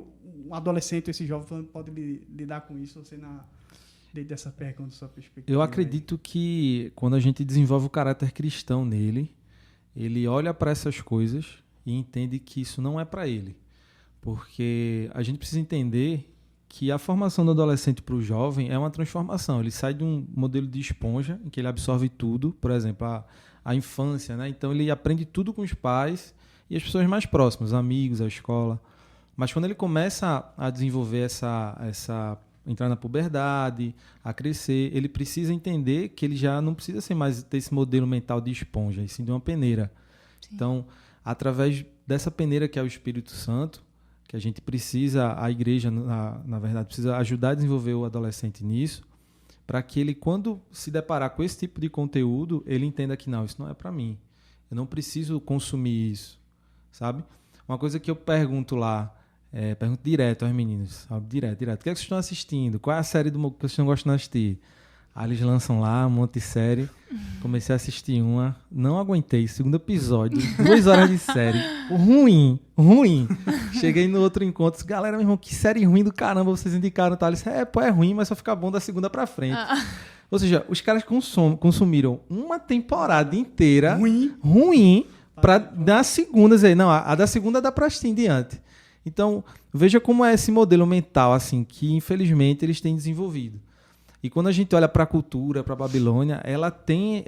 um adolescente, esse jovem, pode lidar com isso, você dentro dessa pergunta, sua perspectiva? Eu acredito que quando a gente desenvolve o caráter cristão nele, ele olha para essas coisas e entende que isso não é para ele. Porque a gente precisa entender que a formação do adolescente para o jovem é uma transformação. Ele sai de um modelo de esponja, em que ele absorve tudo, por exemplo, a infância, né? Então ele aprende tudo com os pais e as pessoas mais próximas, os amigos, a escola. Mas quando ele começa a desenvolver entrar na puberdade, a crescer, ele precisa entender que ele já não precisa ser mais ter esse modelo mental de esponja, e sim de uma peneira. Sim. Então, através dessa peneira que é o Espírito Santo, que a gente precisa, a igreja, na verdade, precisa ajudar a desenvolver o adolescente nisso, para que ele, quando se deparar com esse tipo de conteúdo, ele entenda que não, isso não é para mim. Eu não preciso consumir isso, sabe? Uma coisa que eu pergunto lá, pergunto direto aos meninos, sabe? Direto. O que é que vocês estão assistindo? Qual é a série que vocês estão gostando de assistir? Aí eles lançam lá um monte de série. Comecei a assistir uma. Não aguentei. Segundo episódio. 2 horas de série. Ruim. Cheguei no outro encontro. Disse, galera, meu irmão, que série ruim do caramba vocês indicaram. Tá? Eles disseram, é ruim, mas só fica bom da segunda pra frente. Ou seja, os caras consumiram uma temporada inteira ruim pra da segunda dizer, não, a da segunda dá pra assistir em diante. Então, veja como é esse modelo mental, assim, que infelizmente eles têm desenvolvido. E quando a gente olha para a cultura, para a Babilônia, ela tem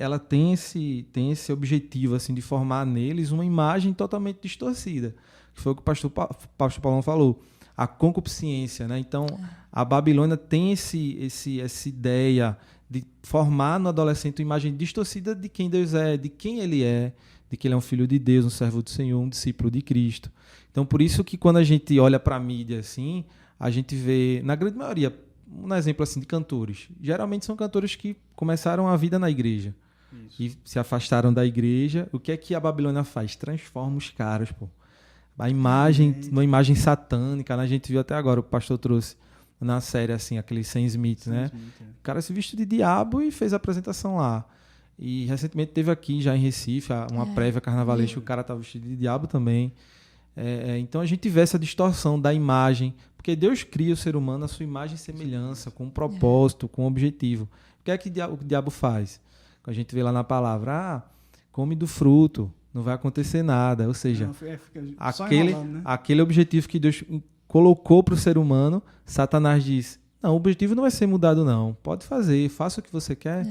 esse objetivo assim, de formar neles uma imagem totalmente distorcida. Que foi o que o pastor Paulão falou. A concupiscência. Né? Então, a Babilônia tem essa ideia de formar no adolescente uma imagem distorcida de quem Deus é, de quem ele é, de que ele é um filho de Deus, um servo do Senhor, um discípulo de Cristo. Então, por isso que quando a gente olha para a mídia assim, a gente vê, na grande maioria, um exemplo assim de cantores. Geralmente são cantores que começaram a vida na igreja. Isso. E se afastaram da igreja. O que é que a Babilônia faz? Transforma os caras, pô. A imagem, uma imagem satânica, né? A gente viu até agora, o pastor trouxe na série, assim, aquele Sam Smith, né? O cara se vestiu de diabo e fez a apresentação lá. E recentemente teve aqui, já em Recife, uma prévia carnavalesca, o cara estava vestido de diabo também. Então a gente vê essa distorção da imagem, porque Deus cria o ser humano à sua imagem e semelhança, com um propósito, com um objetivo. O que é que o diabo faz? A gente vê lá na palavra, come do fruto, não vai acontecer nada. Ou seja, aquele objetivo que Deus colocou para o ser humano, Satanás diz, não, o objetivo não vai ser mudado não, pode fazer, faça o que você quer.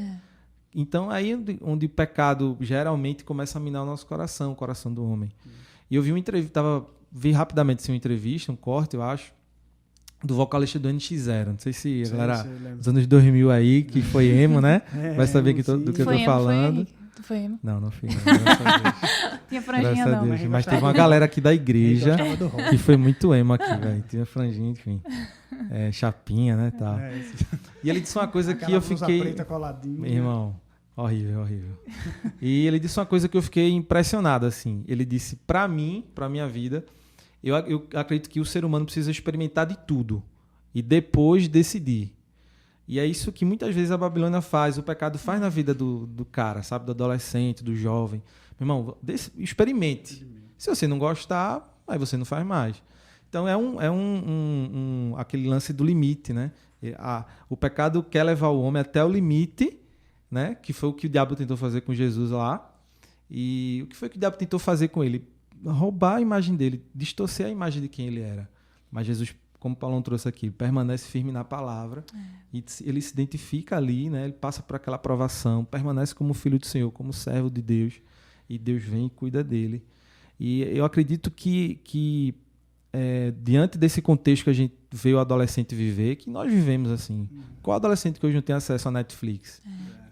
Então aí onde o pecado geralmente começa a minar o nosso coração, o coração do homem. E eu vi uma entrevista, vi rapidamente assim, uma entrevista, um corte, eu acho, do vocalista do NX0. Não sei se a galera dos anos 2000 aí, que foi emo, né? Vai saber do que eu tô falando. Foi emo? Não fui emo. Tinha franjinha não. Mas teve uma galera aqui da igreja que foi muito emo aqui, velho. Tinha franjinha, enfim. Chapinha, né, tal. E ele disse uma coisa que eu fiquei... Preta coladinha. Meu irmão, horrível. E ele disse uma coisa que eu fiquei impressionado, assim. Ele disse, pra mim, pra minha vida, eu acredito que o ser humano precisa experimentar de tudo e depois decidir. E é isso que muitas vezes a Babilônia faz, o pecado faz na vida do cara, sabe? Do adolescente, do jovem. Meu irmão, experimente. Se você não gostar, aí você não faz mais. Então é aquele lance do limite, né? O pecado quer levar o homem até o limite, né? Que foi o que o diabo tentou fazer com Jesus lá. E o que foi que o diabo tentou fazer com ele? Roubar a imagem dele, distorcer a imagem de quem ele era. Mas Jesus como o Paulão trouxe aqui, permanece firme na palavra, e ele se identifica ali, né? Ele passa por aquela aprovação, permanece como filho do Senhor, como servo de Deus, e Deus vem e cuida dele. E eu acredito que diante desse contexto que a gente vê o adolescente viver, que nós vivemos assim. Qual adolescente que hoje não tem acesso à Netflix?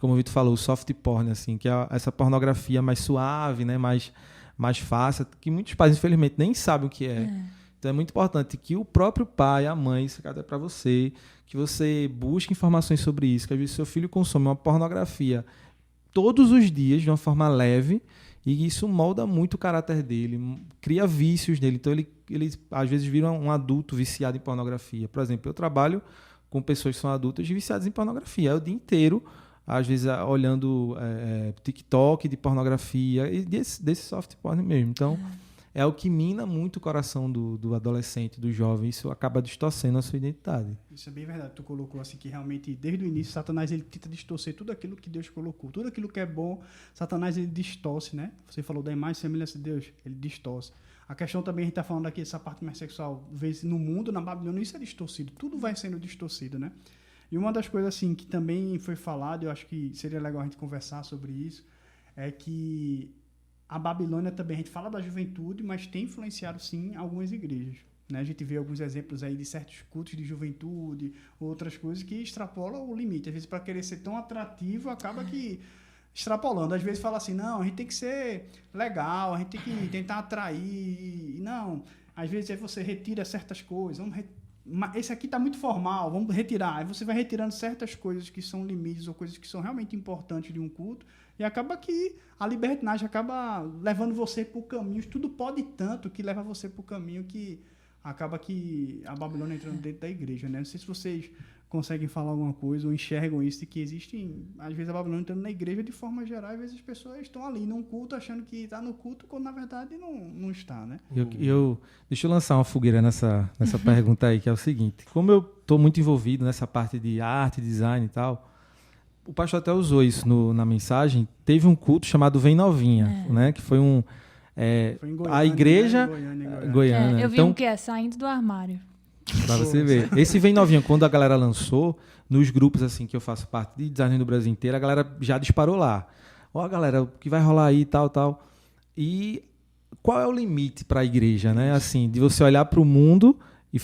Como o Vitor falou, o soft porn, assim, que é essa pornografia mais suave, né? mais fácil, que muitos pais, infelizmente, nem sabem o que é. Então é muito importante que o próprio pai, a mãe, isso é para você, que você busque informações sobre isso, que às vezes seu filho consome uma pornografia todos os dias, de uma forma leve, e isso molda muito o caráter dele, cria vícios nele. Então ele às vezes vira um adulto viciado em pornografia. Por exemplo, eu trabalho com pessoas que são adultas viciadas em pornografia. É o dia inteiro, às vezes, olhando TikTok de pornografia, e desse soft porn mesmo. Então, é o que mina muito o coração do adolescente, do jovem. Isso acaba distorcendo a sua identidade. Isso é bem verdade. Tu colocou assim que realmente, desde o início, Satanás ele tenta distorcer tudo aquilo que Deus colocou. Tudo aquilo que é bom, Satanás ele distorce, né? Você falou da imagem e semelhança de Deus, ele distorce. A questão também, a gente está falando aqui, essa parte mais sexual, vê-se no mundo, na Babilônia, isso é distorcido. Tudo vai sendo distorcido, né? E uma das coisas assim que também foi falado, eu acho que seria legal a gente conversar sobre isso, é que a Babilônia também, a gente fala da juventude, mas tem influenciado sim algumas igrejas, né? A gente vê alguns exemplos aí de certos cultos de juventude, outras coisas que extrapolam o limite. Às vezes, para querer ser tão atrativo, acaba que extrapolando. Às vezes fala assim, não, a gente tem que ser legal, a gente tem que tentar atrair. Não, às vezes aí você retira certas coisas, esse aqui está muito formal, vamos retirar. Aí você vai retirando certas coisas que são limites ou coisas que são realmente importantes de um culto, e acaba que a libertinagem acaba levando você por caminhos, tudo pode tanto que leva você por caminho que acaba que a Babilônia entrando dentro da igreja, né? Não sei se vocês conseguem falar alguma coisa ou enxergam isso, de que existem, às vezes, a Babilônia entrando na igreja de forma geral, às vezes as pessoas estão ali num culto achando que está no culto, quando na verdade não está, né? Deixa eu lançar uma fogueira nessa pergunta aí, que é o seguinte: como eu estou muito envolvido nessa parte de arte, design e tal, o pastor até usou isso na mensagem, teve um culto chamado Vem Novinha, né? Que foi foi em Goiânia, a igreja... Né? Goiânia. Eu vi então, um que é Saindo do Armário. Pra você ver. Esse Vem Novinha, quando a galera lançou, nos grupos assim que eu faço parte de design do Brasil inteiro, a galera já disparou lá. Ó, galera, o que vai rolar aí, tal. E qual é o limite para a igreja, né? Assim, de você olhar para o mundo e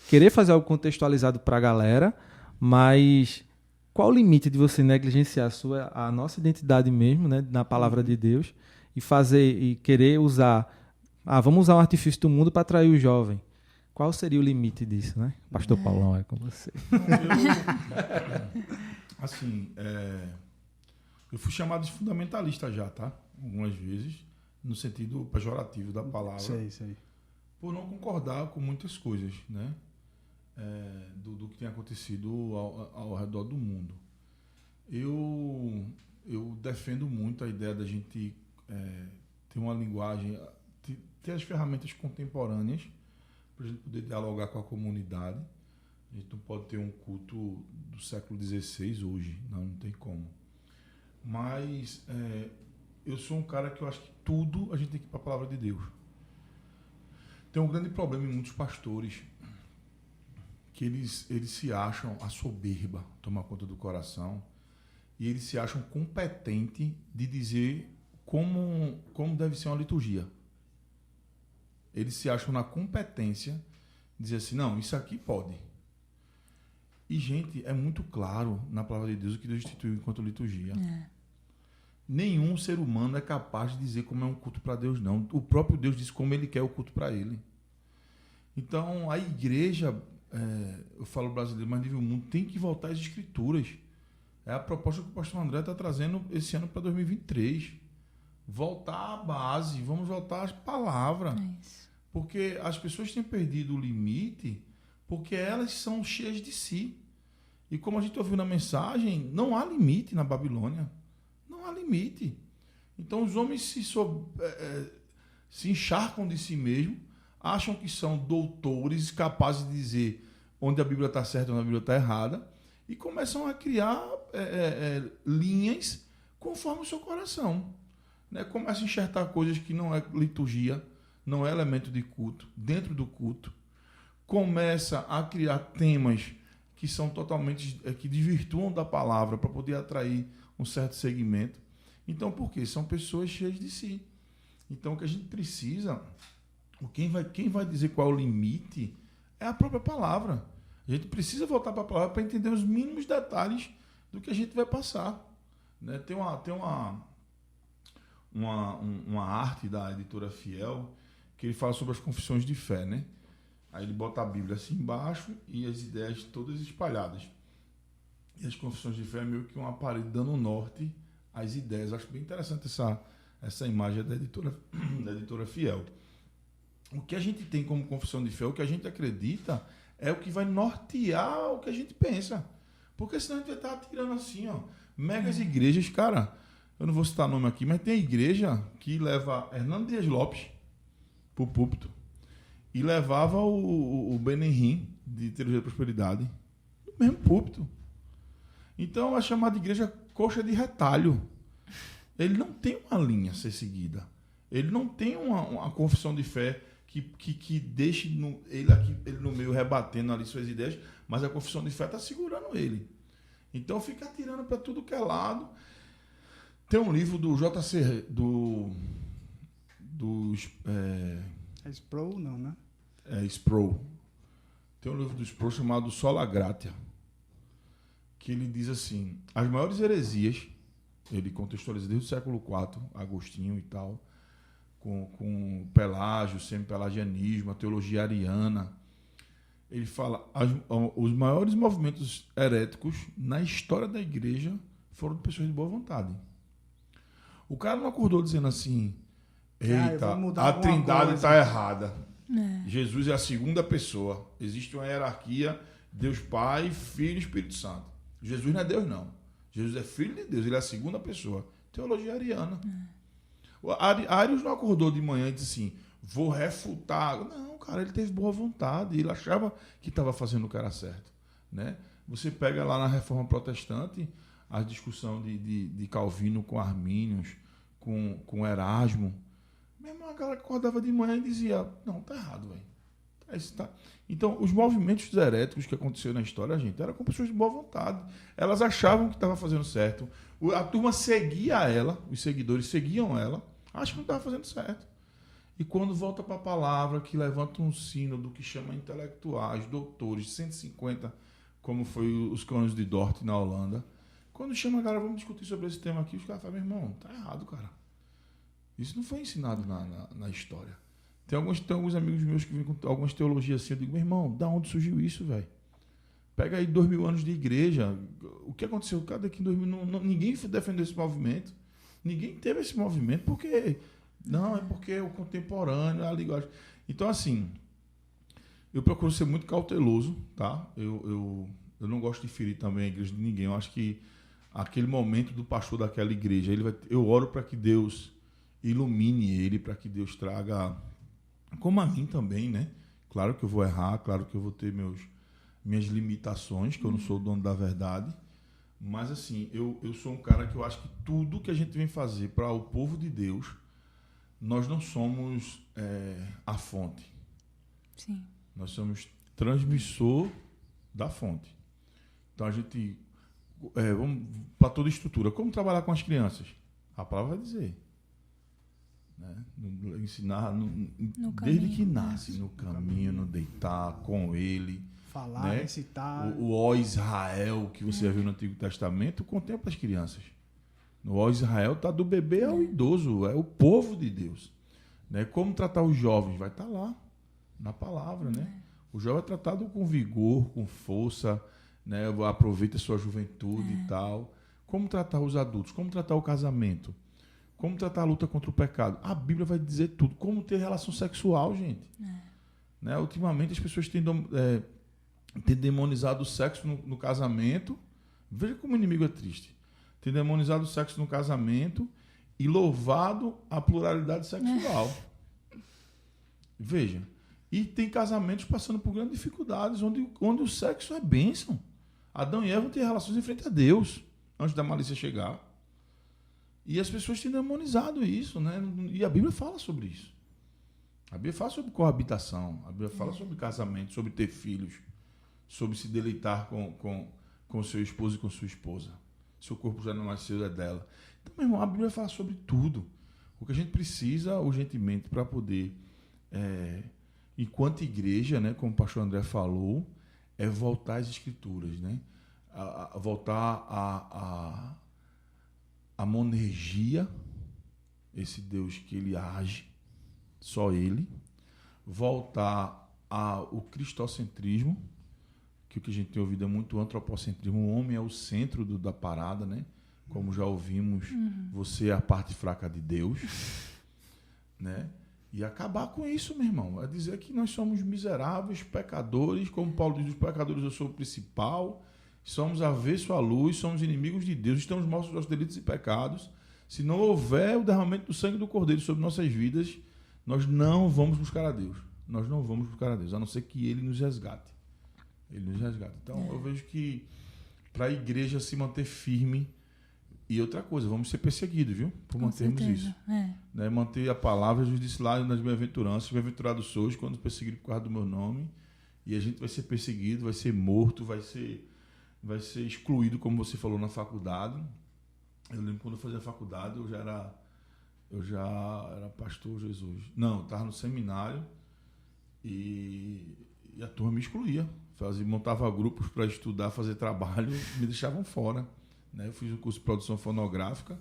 querer fazer algo contextualizado para a galera, mas qual o limite de você negligenciar a nossa identidade mesmo, né, na palavra de Deus, e querer usar, vamos usar um artifício do mundo para atrair o jovem? Qual seria o limite disso, né? Pastor Paulão, é com você. Eu fui chamado de fundamentalista já, tá? Algumas vezes, no sentido pejorativo da palavra. Sei. Por não concordar com muitas coisas, né? Do que tem acontecido ao redor do mundo. Eu defendo muito a ideia da gente ter uma linguagem, ter as ferramentas contemporâneas para a gente poder dialogar com a comunidade. A gente não pode ter um culto do século XVI hoje, não tem como. Mas eu sou um cara que eu acho que tudo a gente tem que ir para a palavra de Deus. Tem um grande problema em muitos pastores, que eles se acham, a soberba toma conta do coração, e eles se acham competentes de dizer como deve ser uma liturgia. Eles se acham na competência de dizer assim, não, isso aqui pode. E, gente, é muito claro na palavra de Deus o que Deus instituiu enquanto liturgia. Nenhum ser humano é capaz de dizer como é um culto para Deus, não. O próprio Deus diz como ele quer o culto para ele. Então, a igreja, eu falo brasileiro, mas nível mundo, tem que voltar às escrituras. É a proposta que o pastor André está trazendo esse ano para 2023. Voltar à base, vamos voltar às palavras. Porque as pessoas têm perdido o limite porque elas são cheias de si. E como a gente ouviu na mensagem, não há limite na Babilônia. Não há limite. Então os homens se encharcam de si mesmos, acham que são doutores, capazes de dizer onde a Bíblia está certa e onde a Bíblia está errada, e começam a criar linhas conforme o seu coração. Né? Começam a enxertar coisas que não é liturgia, não é elemento de culto, dentro do culto. começa a criar temas que são totalmente, que desvirtuam da palavra para poder atrair um certo segmento. Então, por quê? São pessoas cheias de si. Então, o que a gente precisa, quem vai dizer qual é o limite é a própria palavra. A gente precisa voltar para a palavra para entender os mínimos detalhes do que a gente vai passar. Né? Tem uma arte da editora Fiel que ele fala sobre as confissões de fé, né? Aí ele bota a Bíblia assim embaixo e as ideias todas espalhadas. E as confissões de fé é meio que uma parede dando norte às ideias. Acho bem interessante essa imagem da editora Fiel. O que a gente tem como confissão de fé, o que a gente acredita, é o que vai nortear o que a gente pensa. Porque senão a gente vai estar atirando assim, ó. Megas igrejas, cara, eu não vou citar nome aqui, mas tem igreja que leva Hernando Dias Lopes pro púlpito e levava o Benihim de Teologia da Prosperidade no mesmo púlpito. Então é chamada de igreja coxa de retalho. Ele não tem uma linha a ser seguida. Ele não tem uma confissão de fé que deixe ele no meio rebatendo ali suas ideias, mas a confissão de fé está segurando ele. Então fica atirando para tudo que é lado. Tem um livro do JC É Sproul, não, né? Sproul. Tem um livro do Sproul chamado Sola Gratia, que ele diz assim, as maiores heresias, ele contextualiza desde o século IV, Agostinho e tal, com Pelágio, semi-pelagianismo, a teologia ariana. Ele fala, os maiores movimentos heréticos na história da igreja foram de pessoas de boa vontade. O cara não acordou dizendo assim, eita, a Trindade está errada. Jesus é a segunda pessoa. Existe uma hierarquia, Deus Pai, Filho e Espírito Santo. Jesus não é Deus, não. Jesus é Filho de Deus, ele é a segunda pessoa. Teologia ariana. Arius não acordou de manhã e disse assim, vou refutar. Não, cara, ele teve boa vontade, ele achava que estava fazendo o que era certo. Né? Você pega lá na Reforma Protestante a discussão de Calvino com Armínios, com Erasmo. Mesmo a galera acordava de manhã e dizia, não, tá errado, velho. Então, os movimentos heréticos que aconteceram na história, gente, eram com pessoas de boa vontade. Elas achavam que estava fazendo certo. A turma seguia ela, os seguidores seguiam ela, acham que não estava fazendo certo. E quando volta para a palavra, que levanta um sino do que chama intelectuais, doutores, 150, como foi os cânones de Dort na Holanda, quando chama a galera, vamos discutir sobre esse tema aqui, os caras falam, meu irmão, tá errado, cara. Isso não foi ensinado na história. Tem alguns amigos meus que vêm com algumas teologias assim, eu digo, meu irmão, da onde surgiu isso, velho? Pega aí 2000 anos de igreja, o que aconteceu? Cadê que em 2000 ninguém defendeu esse movimento? Ninguém teve esse movimento, porque... Não, é porque é o contemporâneo, a linguagem... Então, assim, eu procuro ser muito cauteloso, tá? Eu não gosto de ferir também a igreja de ninguém. Eu acho que aquele momento do pastor daquela igreja, eu oro para que Deus ilumine ele, para que Deus traga... Como a mim também, né? Claro que eu vou errar, claro que eu vou ter minhas limitações, que eu não sou o dono da verdade. Mas, assim, eu sou um cara que eu acho que tudo que a gente vem fazer para o povo de Deus, nós não somos a fonte. Sim. Nós somos transmissor da fonte. Então, a gente... vamos para toda estrutura. Como trabalhar com as crianças? A palavra vai dizer. Né? Ensinar desde que nasce, no caminho, no deitar, com ele. Falar, né? recitar. O ó Israel, que você viu no Antigo Testamento, contempla as crianças. O ó Israel está do bebê ao idoso, é o povo de Deus. Né? Como tratar os jovens? Vai estar lá, na palavra. Né? O jovem é tratado com vigor, com força, né? Aproveita a sua juventude e tal. Como tratar os adultos? Como tratar o casamento? Como tratar a luta contra o pecado? A Bíblia vai dizer tudo. Como ter relação sexual, gente. Né? Ultimamente as pessoas têm demonizado o sexo no casamento. Veja como o inimigo é triste. Tem demonizado o sexo no casamento e louvado a pluralidade sexual. Veja. E tem casamentos passando por grandes dificuldades, onde o sexo é bênção. Adão e Eva têm relações em frente a Deus, antes da malícia chegar. E as pessoas têm demonizado isso, né? E a Bíblia fala sobre isso. A Bíblia fala sobre coabitação, a Bíblia fala sobre casamento, sobre ter filhos, sobre se deleitar com seu esposo e com sua esposa. Seu corpo já não é seu, é dela. Então, meu irmão, a Bíblia fala sobre tudo. O que a gente precisa urgentemente para poder, enquanto igreja, né, como o pastor André falou, é voltar às Escrituras, né? Voltar a monergia, esse Deus que ele age, só ele. Voltar ao cristocentrismo, que o que a gente tem ouvido é muito antropocentrismo. O homem é o centro da parada, né? Como já ouvimos, você é a parte fraca de Deus, né? E acabar com isso, meu irmão. É dizer que nós somos miseráveis, pecadores, como Paulo diz, os pecadores eu sou o principal, somos avesso à luz, somos inimigos de Deus, estamos mortos dos nossos delitos e pecados. Se não houver o derramamento do sangue do Cordeiro sobre nossas vidas, nós não vamos buscar a Deus. Nós não vamos buscar a Deus, a não ser que Ele nos resgate. Ele nos resgata. Então, eu vejo que para a igreja se manter firme, e outra coisa, vamos ser perseguidos, viu? Por mantermos isso. Né? Manter a palavra, Jesus disse lá nas bem-aventuranças, bem-aventurados sois quando perseguido por causa do meu nome, e a gente vai ser perseguido, vai ser morto, vai ser excluído, como você falou, na faculdade. Eu lembro quando eu fazia faculdade, eu já era pastor Jesus. Não, eu estava no seminário e a turma me excluía. Montava grupos para estudar, fazer trabalho, me deixavam fora. Né? Eu fiz um curso de produção fonográfica,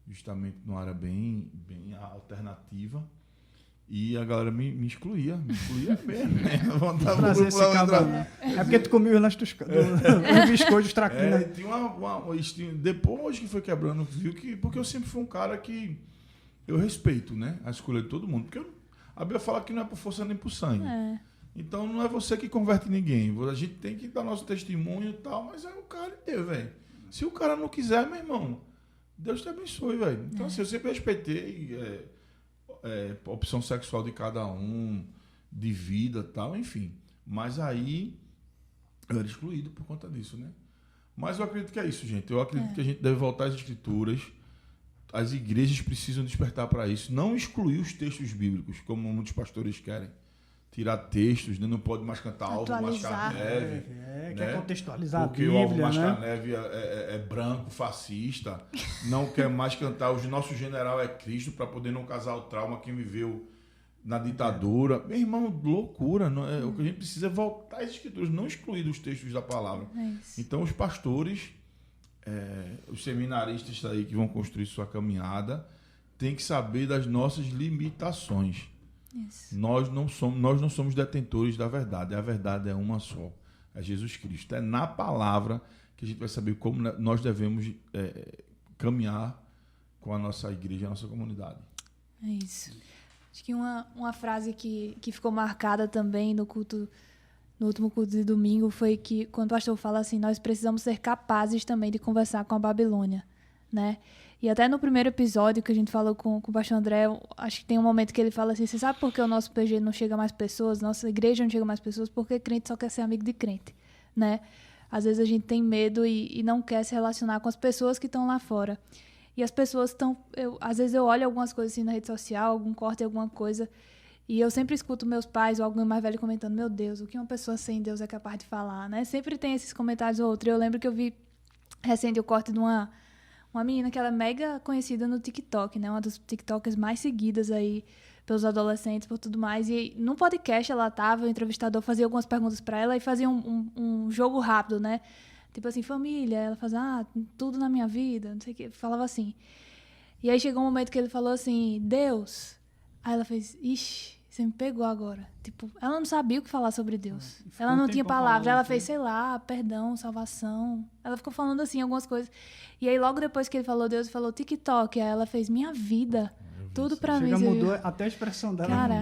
justamente numa área bem alternativa, e a galera me excluía mesmo. Né? Trazer esse é porque tu comia os biscoitos traquinas. Tinha depois que foi quebrando, viu que porque eu sempre fui um cara que eu respeito, né, a escolha de todo mundo, porque a Bíblia fala que não é por força nem por sangue. Então não é você que converte ninguém. A gente tem que dar nosso testemunho e tal, mas é o cara de Deus, velho. Se o cara não quiser, meu irmão, Deus te abençoe, velho. Então, assim, eu sempre respeitei a opção sexual de cada um, de vida e tal, enfim. Mas aí eu era excluído por conta disso, né? Mas eu acredito que é isso, gente. Eu acredito que a gente deve voltar às Escrituras. As igrejas precisam despertar para isso. Não excluir os textos bíblicos, como muitos pastores querem. Tirar textos, né? Não pode mais cantar Alvo Mascar Neve. Quer contextualizar porque a Bíblia, o Alvo Mascar né? Neve é branco, fascista. Não quer mais cantar o nosso general é Cristo para poder não causar o trauma quem viveu na ditadura. Meu irmão, loucura. Não é? O que a gente precisa é voltar às Escrituras, não excluir dos textos da palavra. Então, os pastores, os seminaristas aí que vão construir sua caminhada, têm que saber das nossas limitações. Nós não somos detentores da verdade. A verdade é uma só. É Jesus Cristo. É na palavra que a gente vai saber como nós devemos caminhar com a nossa igreja, a nossa comunidade. É isso. Acho que uma frase que ficou marcada também no último culto de domingo foi que quando o pastor fala assim, nós precisamos ser capazes também de conversar com a Babilônia, né? E até no primeiro episódio que a gente falou com o pastor André, acho que tem um momento que ele fala assim, você sabe por que o nosso PG não chega a mais pessoas, nossa igreja não chega a mais pessoas? Porque crente só quer ser amigo de crente, né? Às vezes a gente tem medo e não quer se relacionar com as pessoas que estão lá fora. E as pessoas estão... Às vezes eu olho algumas coisas assim na rede social, algum corte, alguma coisa, e eu sempre escuto meus pais ou alguém mais velho comentando, meu Deus, o que uma pessoa sem Deus é capaz de falar, né? Sempre tem esses comentários ou outros. Eu lembro que eu vi recente o corte de uma menina que ela é mega conhecida no TikTok, né? Uma das TikTokers mais seguidas aí pelos adolescentes, por tudo mais. E num podcast ela tava, o entrevistador fazia algumas perguntas para ela e fazia um jogo rápido, né? Tipo assim, família. Ela fazia, tudo na minha vida, não sei o que. Falava assim. E aí chegou um momento que ele falou assim, Deus. Aí ela fez, ixi, você me pegou agora. Tipo, ela não sabia o que falar sobre Deus. Ela não tinha palavras. Ela fez, sei lá, perdão, salvação. Ela ficou falando assim algumas coisas. E aí logo depois que ele falou Deus, ele falou TikTok. Aí ela fez, minha vida. Tudo pra mim. Mudou até a expressão dela. Cara,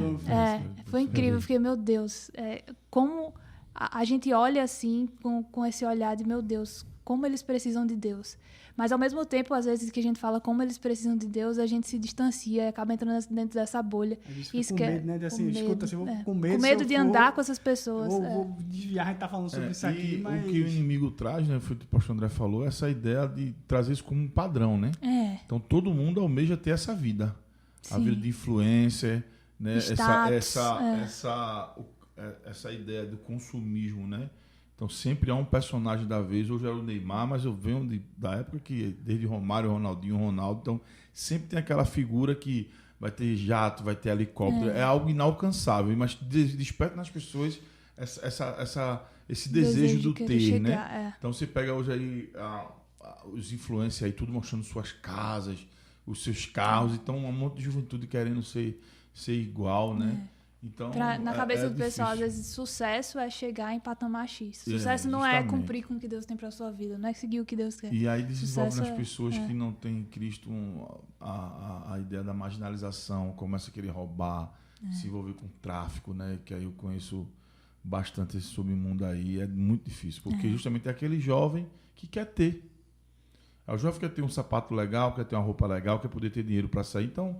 foi incrível. Eu fiquei, meu Deus, como a gente olha assim, com esse olhar de, meu Deus, como eles precisam de Deus. Mas, ao mesmo tempo, às vezes que a gente fala como eles precisam de Deus, a gente se distancia e acaba entrando dentro dessa bolha. Isso com medo, né? De assim, escuta, assim, com medo. Com medo de andar com essas pessoas. Vou desviar, a gente tá falando sobre isso aqui, mas... O que o inimigo traz, né? Foi o que o pastor André falou, essa ideia de trazer isso como um padrão, né? Então, todo mundo almeja ter essa vida. A vida de influencer, né? Essa ideia do consumismo, né? Então sempre há um personagem da vez. Hoje era o Neymar, mas eu venho da época que desde Romário, Ronaldinho, Ronaldo, então sempre tem aquela figura que vai ter jato, vai ter helicóptero, é algo inalcançável, mas desperta nas pessoas esse desejo do ter, chegar, né? Então você pega hoje aí os influencers aí tudo mostrando suas casas, os seus carros, então um monte de juventude querendo ser igual, né? Então, na cabeça do pessoal, às vezes, sucesso é chegar em patamar X. Sucesso não é cumprir com o que Deus tem para a sua vida, não é seguir o que Deus quer. E aí desenvolve nas pessoas que não têm Cristo a ideia da marginalização, começa a querer roubar, se envolver com tráfico, né? Que aí eu conheço bastante esse submundo aí, é muito difícil, porque justamente é aquele jovem que quer ter. O jovem quer ter um sapato legal, quer ter uma roupa legal, quer poder ter dinheiro para sair, então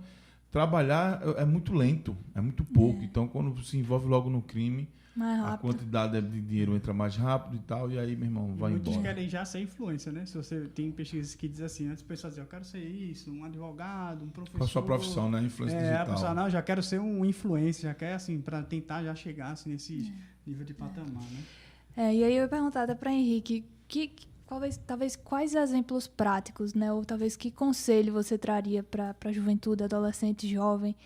trabalhar é muito lento, é muito pouco. Então, quando se envolve logo no crime, a quantidade de dinheiro entra mais rápido e tal, e aí, meu irmão, vai embora. Muitos querem já ser influência, né? Se você tem pesquisas que dizem assim, antes o pessoal dizia, eu quero ser isso, um advogado, um professor. Qual a sua profissão, né? Influência digital. A pessoa, não, já quero ser um influencer, já quer, assim, para tentar já chegar assim, nesse nível de patamar, né? E aí eu ia perguntar até para Henrique, talvez quais exemplos práticos, né? Ou talvez que conselho você traria para a juventude, adolescente, jovem,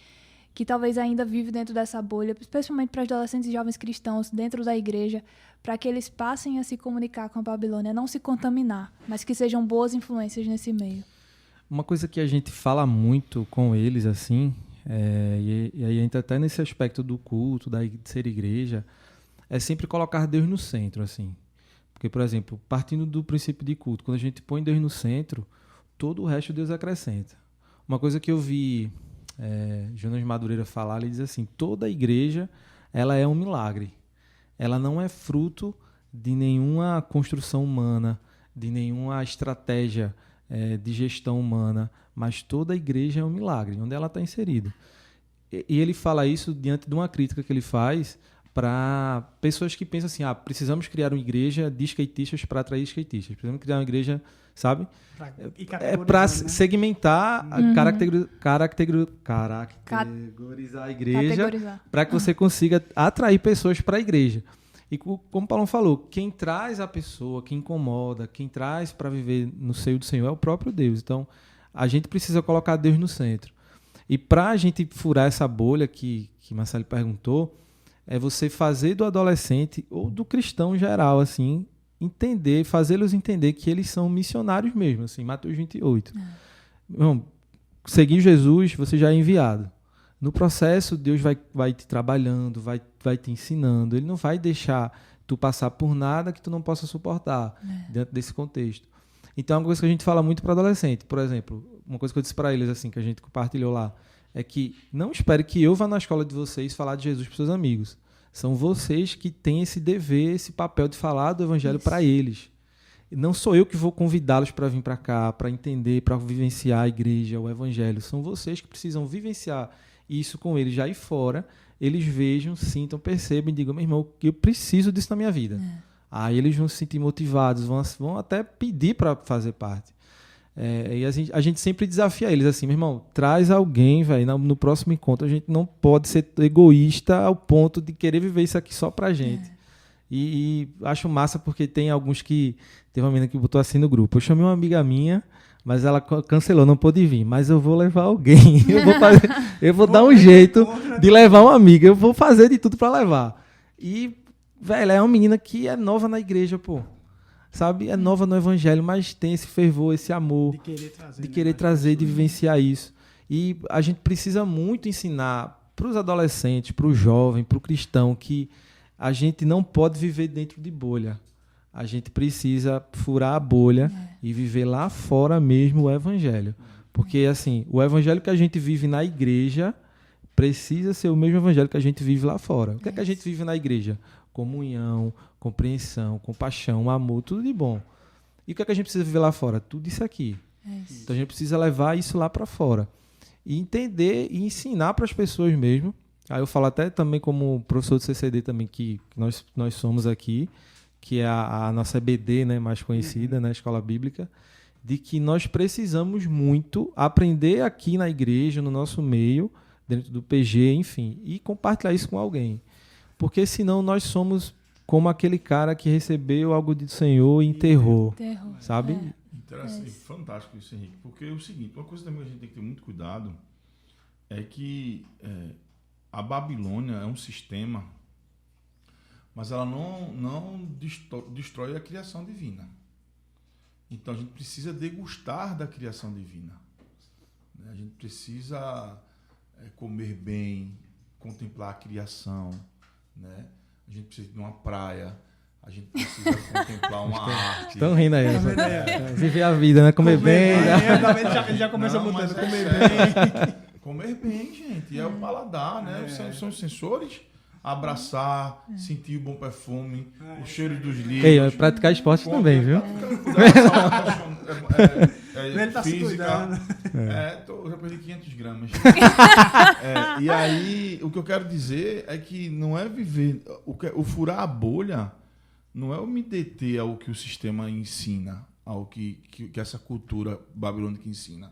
que talvez ainda vive dentro dessa bolha, especialmente para os adolescentes e jovens cristãos dentro da igreja, para que eles passem a se comunicar com a Babilônia, não se contaminar, mas que sejam boas influências nesse meio. Uma coisa que a gente fala muito com eles, assim, e aí entra até nesse aspecto do culto, de ser igreja, é sempre colocar Deus no centro, assim. Porque, por exemplo, partindo do princípio de culto, quando a gente põe Deus no centro, todo o resto Deus acrescenta. Uma coisa que eu vi Jonas Madureira falar, ele diz assim, toda igreja ela é um milagre. Ela não é fruto de nenhuma construção humana, de nenhuma estratégia de gestão humana, mas toda igreja é um milagre, onde ela está inserida. E ele fala isso diante de uma crítica que ele faz para pessoas que pensam assim, precisamos criar uma igreja de skatistas para atrair skatistas. Precisamos criar uma igreja, sabe? Para segmentar, categorizar a igreja, para que você consiga atrair pessoas para a igreja. E como o Paulão falou, quem traz a pessoa, quem incomoda, quem traz para viver no seio do Senhor é o próprio Deus. Então, a gente precisa colocar Deus no centro. E para a gente furar essa bolha que Marcelo perguntou, é você fazer do adolescente ou do cristão em geral, assim, fazê-los entender que eles são missionários mesmo, assim, Mateus 28. Irmão, seguir Jesus, você já é enviado. No processo, Deus vai te trabalhando, vai te ensinando. Ele não vai deixar tu passar por nada que tu não possa suportar dentro desse contexto. Então, é uma coisa que a gente fala muito para adolescente. Por exemplo, uma coisa que eu disse para eles, assim, que a gente compartilhou lá, é que não espere que eu vá na escola de vocês falar de Jesus para seus amigos. São vocês que têm esse dever, esse papel de falar do evangelho para eles. Não sou eu que vou convidá-los para vir para cá, para entender, para vivenciar a igreja, o evangelho. São vocês que precisam vivenciar isso com eles já aí fora. Eles vejam, sintam, percebam e digam, meu irmão, eu preciso disso na minha vida. Aí eles vão se sentir motivados, vão até pedir para fazer parte. E a gente sempre desafia eles assim, meu irmão, traz alguém, velho, no próximo encontro. A gente não pode ser egoísta ao ponto de querer viver isso aqui só pra gente. E acho massa porque tem alguns que... Teve uma menina que botou assim no grupo. Eu chamei uma amiga minha, mas ela cancelou, não pôde vir. Mas eu vou levar alguém. Eu vou dar um jeito de levar uma amiga. Eu vou fazer de tudo pra levar. E, velho, é uma menina que é nova na igreja, pô. Sabe? É nova no evangelho, mas tem esse fervor, esse amor de querer trazer, de vivenciar isso. E a gente precisa muito ensinar para os adolescentes, para o jovem, para o cristão, que a gente não pode viver dentro de bolha. A gente precisa furar a bolha e viver lá fora mesmo o evangelho. Porque, assim, o evangelho que a gente vive na igreja precisa ser o mesmo evangelho que a gente vive lá fora. O que é que a gente vive na igreja? Comunhão, compreensão, compaixão, amor, tudo de bom. E o que é que a gente precisa viver lá fora? Tudo isso aqui. Então a gente precisa levar isso lá para fora. E entender e ensinar para as pessoas mesmo. Aí eu falo até também como professor de CCD também, que nós somos aqui, que é a nossa EBD, né, mais conhecida, né, Escola Bíblica, de que nós precisamos muito aprender aqui na igreja, no nosso meio, dentro do PG, enfim, e compartilhar isso com alguém. Porque senão nós somos como aquele cara que recebeu algo do Senhor e enterrou, sabe? Interessante, fantástico isso, Henrique. Porque é o seguinte, uma coisa também que a gente tem que ter muito cuidado é que a Babilônia é um sistema, mas ela não destrói a criação divina. Então a gente precisa degustar da criação divina. Né? A gente precisa comer bem, contemplar a criação. Né? A gente precisa ir numa praia. A gente precisa contemplar uma arte. Estão rindo aí. Viver a vida, né? Comer bem. Ele já começa mudando. Comer bem. Comer bem, gente. É o paladar, né? São os sensores. Abraçar, sentir o bom perfume, o cheiro dos livros. Ei, praticar esporte também, viu? Ele tá se cuidando. Já perdi 500 gramas. E aí, o que eu quero dizer é que não é viver... O furar a bolha não é eu me deter ao que o sistema ensina, ao que essa cultura babilônica ensina.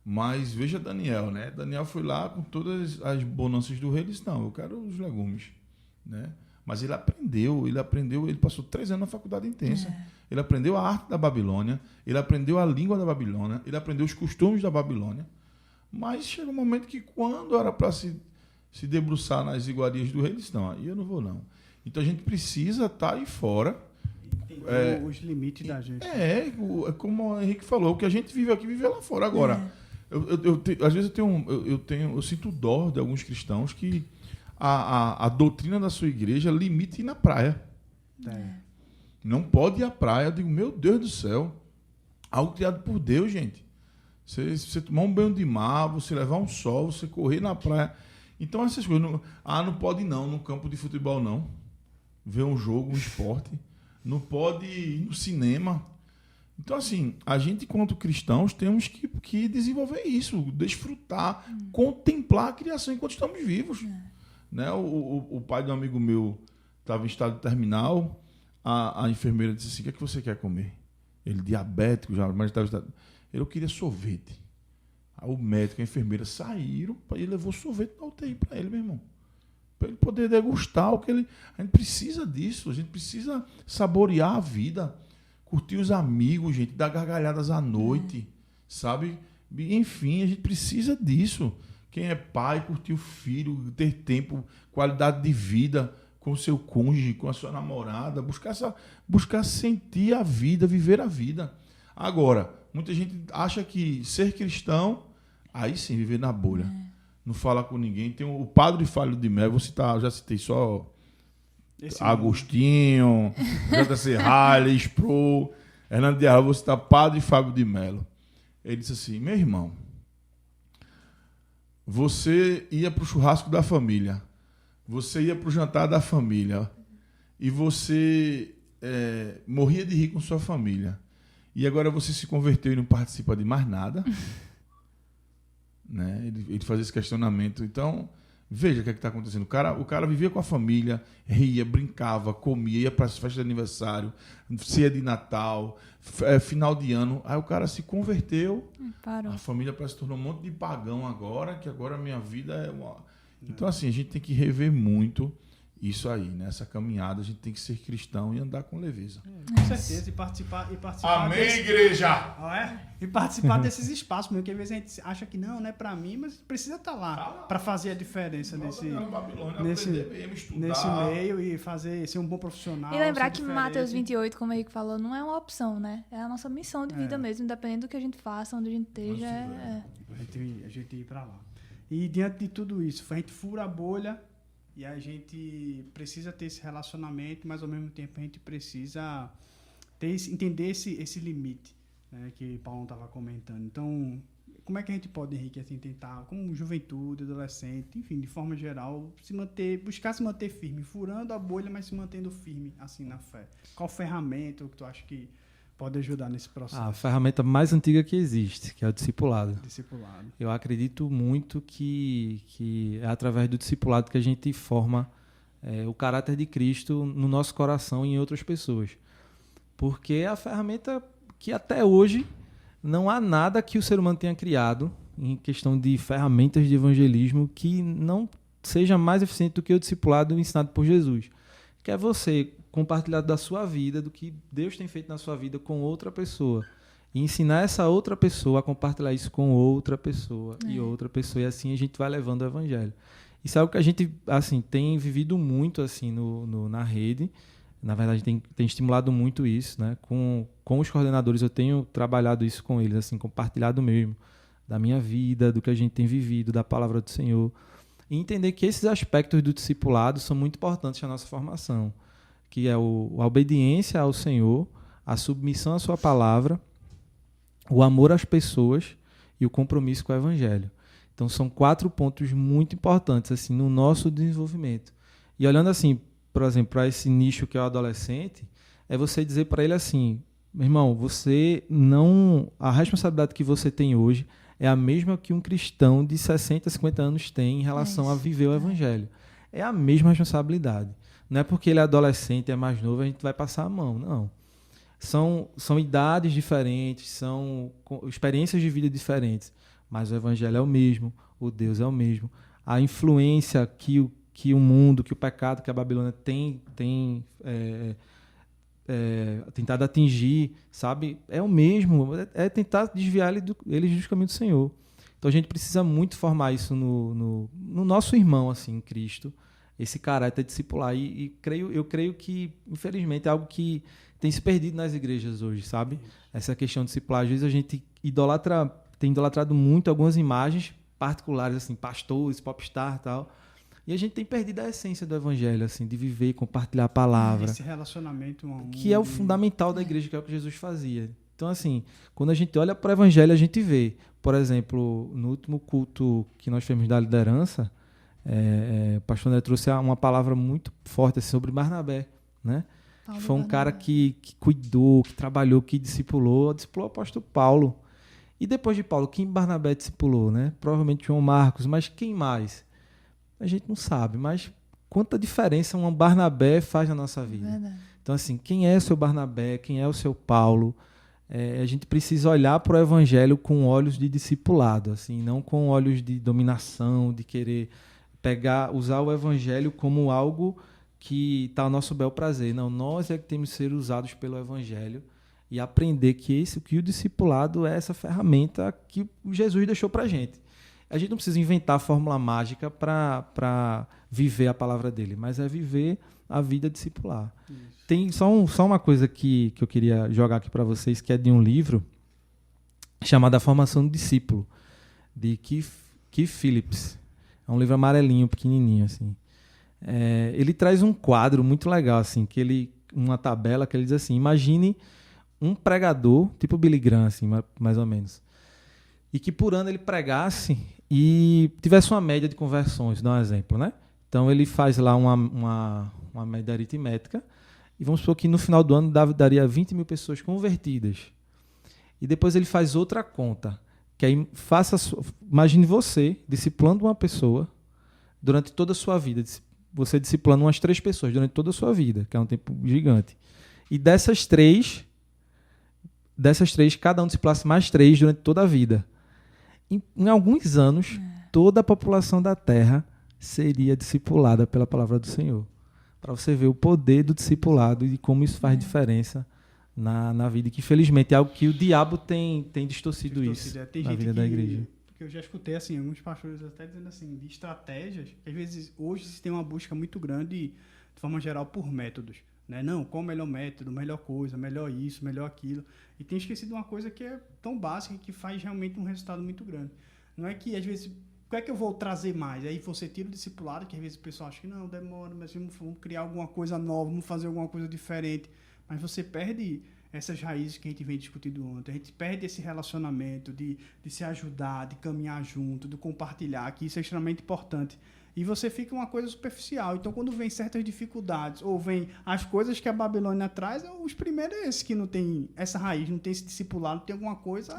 Mas veja Daniel, né? Daniel foi lá com todas as bonanças do rei, ele disse, não, eu quero os legumes, né? Mas ele aprendeu, ele passou 3 anos na faculdade intensa. Ele aprendeu a arte da Babilônia, ele aprendeu a língua da Babilônia, ele aprendeu os costumes da Babilônia. Mas chega um momento que quando era para se debruçar nas iguarias do rei, ele disse, não, aí eu não vou não. Então a gente precisa estar aí fora. Os limites da gente. Como o Henrique falou, o que a gente vive aqui, vive lá fora. Agora, às vezes eu sinto dó de alguns cristãos que a doutrina da sua igreja limita ir na praia. Não pode ir à praia. Eu digo, meu Deus do céu, algo criado por Deus, gente. Você tomar um banho de mar, você levar um sol, você correr na praia. Então essas coisas, não pode ir no campo de futebol não, ver um jogo, um esporte. Não pode ir no cinema. Então, assim, a gente, enquanto cristãos, temos que desenvolver isso, desfrutar, contemplar a criação enquanto estamos vivos. Né? O pai de um amigo meu estava em estado terminal, a enfermeira disse assim, o que é que você quer comer? Ele, diabético já, mas estava em estado... Eu queria sorvete. Aí o médico e a enfermeira saíram e ele levou sorvete da UTI para ele, meu irmão. Para ele poder degustar o que ele... A gente precisa disso, a gente precisa saborear a vida, curtir os amigos, gente, dar gargalhadas à noite, sabe? Enfim, a gente precisa disso. Quem é pai, curtir o filho, ter tempo, qualidade de vida com o seu cônjuge, com a sua namorada, buscar sentir a vida, viver a vida. Agora, muita gente acha que ser cristão, aí sim, viver na bolha. Não fala com ninguém. Tem o Padre Fábio de Mello, vou citar, já citei só Agostinho, JC Halle, Spro, Hernando de Arroz, vou citar Padre Fábio de Mello. Ele disse assim, meu irmão, você ia para o churrasco da família, você ia para o jantar da família e você morria de rir com sua família. E agora você se converteu e não participa de mais nada. Né? Ele fazia esse questionamento. Então, veja o que está acontecendo. O cara vivia com a família, ria, brincava, comia, ia para as festas de aniversário, ceia de Natal, final de ano. Aí o cara se converteu. Parou. A família parece que se tornou um monte de pagão agora, que agora a minha vida é uma... Então, assim, a gente tem que rever muito isso aí, né? Essa caminhada, a gente tem que ser cristão e andar com leveza. Com certeza, e participar Amém, igreja! E participar desses espaços, porque às vezes a gente acha que não é para mim, mas precisa estar lá para fazer a diferença nesse meio e ser um bom profissional. E lembrar que Mateus 28, como o Henrique falou, não é uma opção, né? É a nossa missão de vida mesmo, independente do que a gente faça, onde a gente esteja. A gente ir para lá. E diante de tudo isso, a gente fura a bolha. E a gente precisa ter esse relacionamento, mas ao mesmo tempo a gente precisa entender esse limite, né, que o Paulo estava comentando. Então, como é que a gente pode, Henrique, assim, tentar, como juventude, adolescente, enfim, de forma geral, buscar se manter firme, furando a bolha, mas se mantendo firme, assim, na fé? Qual ferramenta que tu acha que pode ajudar nesse processo? A ferramenta mais antiga que existe, que é o discipulado. Discipulado. Eu acredito muito que é através do discipulado que a gente forma o caráter de Cristo no nosso coração e em outras pessoas. Porque é a ferramenta que até hoje não há nada que o ser humano tenha criado em questão de ferramentas de evangelismo que não seja mais eficiente do que o discipulado ensinado por Jesus, que é você compartilhar da sua vida, do que Deus tem feito na sua vida com outra pessoa, e ensinar essa outra pessoa a compartilhar isso com outra pessoa e outra pessoa, e assim a gente vai levando o evangelho. Isso é algo que a gente assim, tem vivido muito assim, na rede. Na verdade, tem estimulado muito isso, né? Com os coordenadores, eu tenho trabalhado isso com eles, assim, compartilhado mesmo da minha vida, do que a gente tem vivido, da palavra do Senhor. E entender que esses aspectos do discipulado são muito importantes na nossa formação, que é a obediência ao Senhor, a submissão à sua palavra, o amor às pessoas e o compromisso com o evangelho. Então, são 4 pontos muito importantes assim, no nosso desenvolvimento. E olhando assim, por exemplo, para esse nicho que é o adolescente, é você dizer para ele assim, meu irmão, a responsabilidade que você tem hoje é a mesma que um cristão de 60, 50 anos tem em relação a viver o evangelho. É a mesma responsabilidade. Não é porque ele é adolescente, é mais novo, a gente vai passar a mão. Não. São idades diferentes, são experiências de vida diferentes, mas o evangelho é o mesmo, o Deus é o mesmo. A influência que o mundo, que o pecado, que a Babilônia tem tentado atingir, sabe? É o mesmo, é tentar desviar eles dos caminhos do Senhor. Então a gente precisa muito formar isso no nosso irmão, assim, em Cristo, esse caráter discipular. E eu creio que, infelizmente, é algo que tem se perdido nas igrejas hoje, sabe? Essa questão de discipular. Às vezes a gente tem idolatrado muito algumas imagens particulares, assim, pastores, popstar e tal. E a gente tem perdido a essência do evangelho, assim, de viver e compartilhar a palavra. Esse relacionamento que é o fundamental da igreja, que é o que Jesus fazia. Então, assim, quando a gente olha para o evangelho, a gente vê, por exemplo, no último culto que nós fizemos da liderança, o pastor André trouxe uma palavra muito forte assim, sobre Barnabé, né? Foi um cara que cuidou, que trabalhou, que discipulou o apóstolo Paulo. E depois de Paulo, quem Barnabé discipulou, né? Provavelmente João Marcos, mas quem mais? A gente não sabe, mas quanta diferença um Barnabé faz na nossa vida. Verdade. Então, assim, quem é o seu Barnabé? Quem é o seu Paulo? A gente precisa olhar para o evangelho com olhos de discipulado, assim, não com olhos de dominação, de querer usar o evangelho como algo que está ao nosso bel prazer. Não, nós é que temos que ser usados pelo evangelho e aprender que o discipulado é essa ferramenta que Jesus deixou para a gente. A gente não precisa inventar a fórmula mágica para viver a palavra dele, mas é viver a vida discipular. Isso. Tem só uma coisa que eu queria jogar aqui para vocês, que é de um livro chamado A Formação do Discípulo, de Keith Phillips. É um livro amarelinho, pequenininho, assim. Ele traz um quadro muito legal, assim, uma tabela que ele diz assim, imagine um pregador, tipo Billy Graham, assim, mais ou menos, e que por ano ele pregasse e tivesse uma média de conversões, dá um exemplo, né? Então ele faz lá uma média aritmética e vamos supor que no final do ano daria 20 mil pessoas convertidas. E depois ele faz outra conta, que aí imagine você discipulando uma pessoa durante toda a sua vida, você discipulando umas 3 pessoas durante toda a sua vida, que é um tempo gigante. E dessas três, cada um discipulasse mais 3 durante toda a vida. Em alguns anos, toda a população da Terra seria discipulada pela palavra do Senhor. Para você ver o poder do discipulado e como isso faz diferença na vida. Que, infelizmente, é algo que o diabo tem distorcido isso na vida da igreja. Porque eu já escutei assim, alguns pastores até dizendo assim, de estratégias, que às vezes hoje se tem uma busca muito grande, de forma geral, por métodos. Né? Não, qual o melhor método, melhor coisa, melhor isso, melhor aquilo. E tem esquecido uma coisa que é tão básica que faz realmente um resultado muito grande. Não é que, às vezes, o que é que eu vou trazer mais? Aí você tira o discipulado, que às vezes o pessoal acha que não, demora, mas vamos criar alguma coisa nova, vamos fazer alguma coisa diferente. Mas você perde essas raízes que a gente vem discutindo ontem. A gente perde esse relacionamento de se ajudar, de caminhar junto, de compartilhar, que isso é extremamente importante. E você fica uma coisa superficial. Então, quando vem certas dificuldades, ou vem as coisas que a Babilônia traz, os primeiros é esse que não tem essa raiz, não tem esse discipulado, tem alguma coisa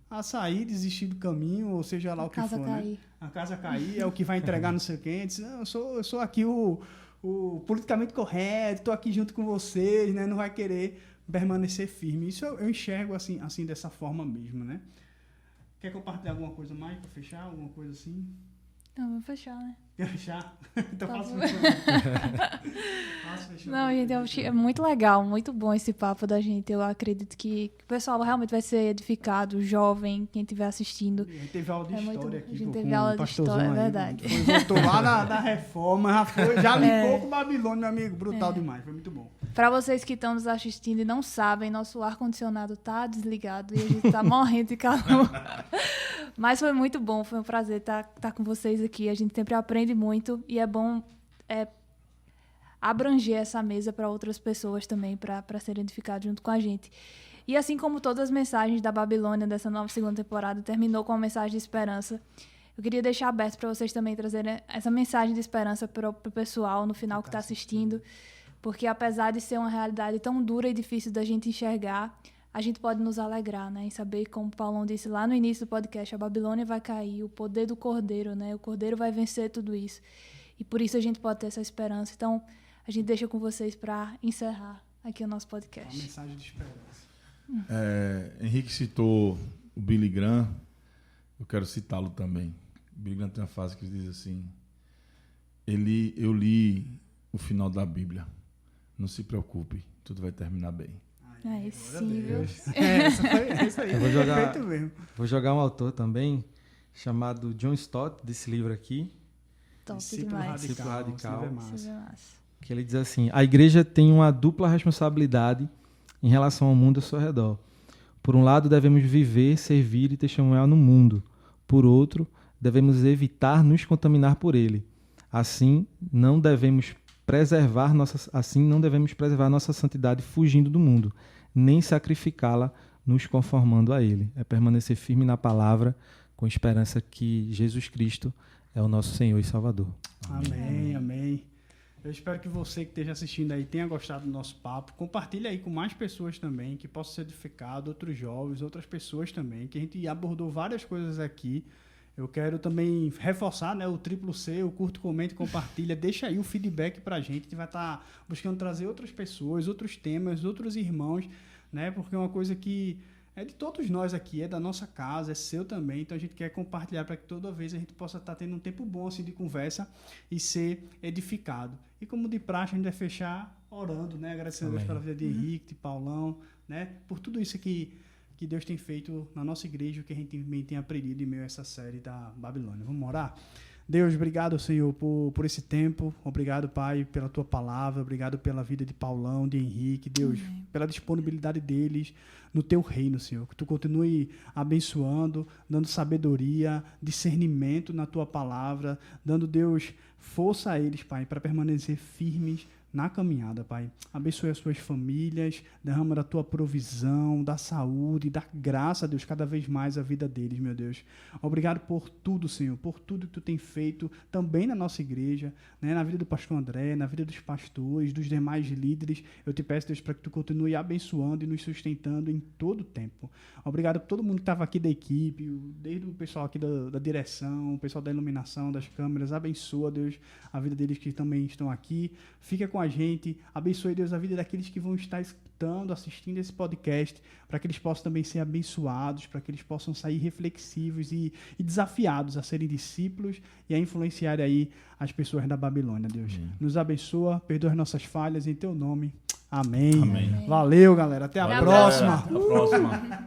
a sair, desistir do caminho, ou seja lá o que for. Né? A casa cair, é o que vai entregar não sei quem. Diz, não, eu sou aqui o politicamente correto, estou aqui junto com vocês, né? Não vai querer permanecer firme. Isso eu enxergo assim dessa forma mesmo, né? Quer compartilhar alguma coisa mais para fechar? Alguma coisa assim? Não, vamos fechar, né? Quer fechar? Então Tá faça bom. fechar. Não, gente, eu achei muito legal, muito bom esse papo da gente. Eu acredito que o pessoal realmente vai ser edificado, o jovem, quem estiver assistindo. A gente teve aula de É muito- história a aqui. gente pô, teve com aula o de pastorzão história, é aí, verdade. Voltou lá da reforma, já limpou É. com o Babilônia, meu amigo. Brutal demais, foi muito bom. Para vocês que estão nos assistindo e não sabem, nosso ar-condicionado tá desligado e a gente tá morrendo de calor. Mas foi muito bom, foi um prazer estar com vocês aqui. A gente sempre aprende muito e é bom abranger essa mesa para outras pessoas também, para serem edificados junto com a gente. E assim como todas as mensagens da Babilônia dessa nova segunda temporada terminou com uma mensagem de esperança, eu queria deixar aberto para vocês também trazerem essa mensagem de esperança para o pessoal no final que está assistindo, porque apesar de ser uma realidade tão dura e difícil da gente enxergar, a gente pode nos alegrar, né, em saber, como o Paulão disse lá no início do podcast, a Babilônia vai cair, o poder do Cordeiro, né, o Cordeiro vai vencer tudo isso. E por isso a gente pode ter essa esperança. Então, a gente deixa com vocês para encerrar aqui o nosso Uma podcast. mensagem de esperança. Henrique citou o Billy Graham, eu quero citá-lo também. O Billy Graham tem uma frase que diz assim: eu li o final da Bíblia, não se preocupe, tudo vai terminar bem. Aí Glória a sim, viu? Deus. Essa aí Eu vou jogar- perfeito mesmo. Vou jogar um autor também, chamado John Stott, desse livro aqui, Top Discípulo demais. Discípulo radical. esse livro é massa. Isso é massa. que ele diz assim: a igreja tem uma dupla responsabilidade em relação ao mundo ao seu redor. Por um lado, devemos viver, servir e testemunhar no mundo. Por outro, devemos evitar nos contaminar por ele. Assim, não devemos preservar nossa santidade fugindo do mundo, nem sacrificá-la nos conformando a ele. É permanecer firme na palavra, com esperança que Jesus Cristo é o nosso Senhor e Salvador. Amém, amém. Eu espero que você que esteja assistindo aí tenha gostado do nosso papo. Compartilhe aí com mais pessoas também, que possa ser edificado, outros jovens, outras pessoas também, que a gente abordou várias coisas aqui. Eu quero também reforçar, né, o triplo C, o curto, comente, compartilha, deixa aí o feedback pra gente, que vai estar buscando trazer outras pessoas, outros temas, outros irmãos, né, porque é uma coisa que é de todos nós aqui, é da nossa casa, é seu também, então a gente quer compartilhar para que toda vez a gente possa estar tendo um tempo bom assim de conversa e ser edificado. E como de praxe, a gente vai fechar orando, né, agradecendo a Deus pela vida de Henrique, de Paulão, né, por tudo isso que Deus tem feito na nossa igreja, o que a gente também tem aprendido em meio a essa série da Babilônia. Vamos orar? Deus, obrigado, Senhor, por esse tempo. Obrigado, Pai, pela Tua palavra. Obrigado pela vida de Paulão, de Henrique. Deus, pela disponibilidade deles no Teu reino, Senhor. Que Tu continue abençoando, dando sabedoria, discernimento na Tua palavra, dando, Deus, força a eles, Pai, para permanecer firmes na caminhada, Pai. Abençoe as suas famílias, derrama da Tua provisão, da saúde, da graça, Deus, cada vez mais a vida deles, meu Deus. Obrigado por tudo, Senhor, por tudo que Tu tem feito também na nossa igreja, né, na vida do pastor André, na vida dos pastores, dos demais líderes. Eu te peço, Deus, para que Tu continue abençoando e nos sustentando em todo o tempo. Obrigado por todo mundo que estava aqui da equipe, desde o pessoal aqui da direção, o pessoal da iluminação, das câmeras. Abençoa, Deus, a vida deles que também estão aqui. Fica com a gente, abençoe, Deus, a vida daqueles que vão estar escutando, assistindo esse podcast, para que eles possam também ser abençoados, para que eles possam sair reflexivos e desafiados a serem discípulos e a influenciar aí as pessoas da Babilônia, Deus. Nos abençoa, perdoa as nossas falhas, em Teu nome. Amém. Amém. Valeu, galera. Até a Até a próxima. Até a próxima.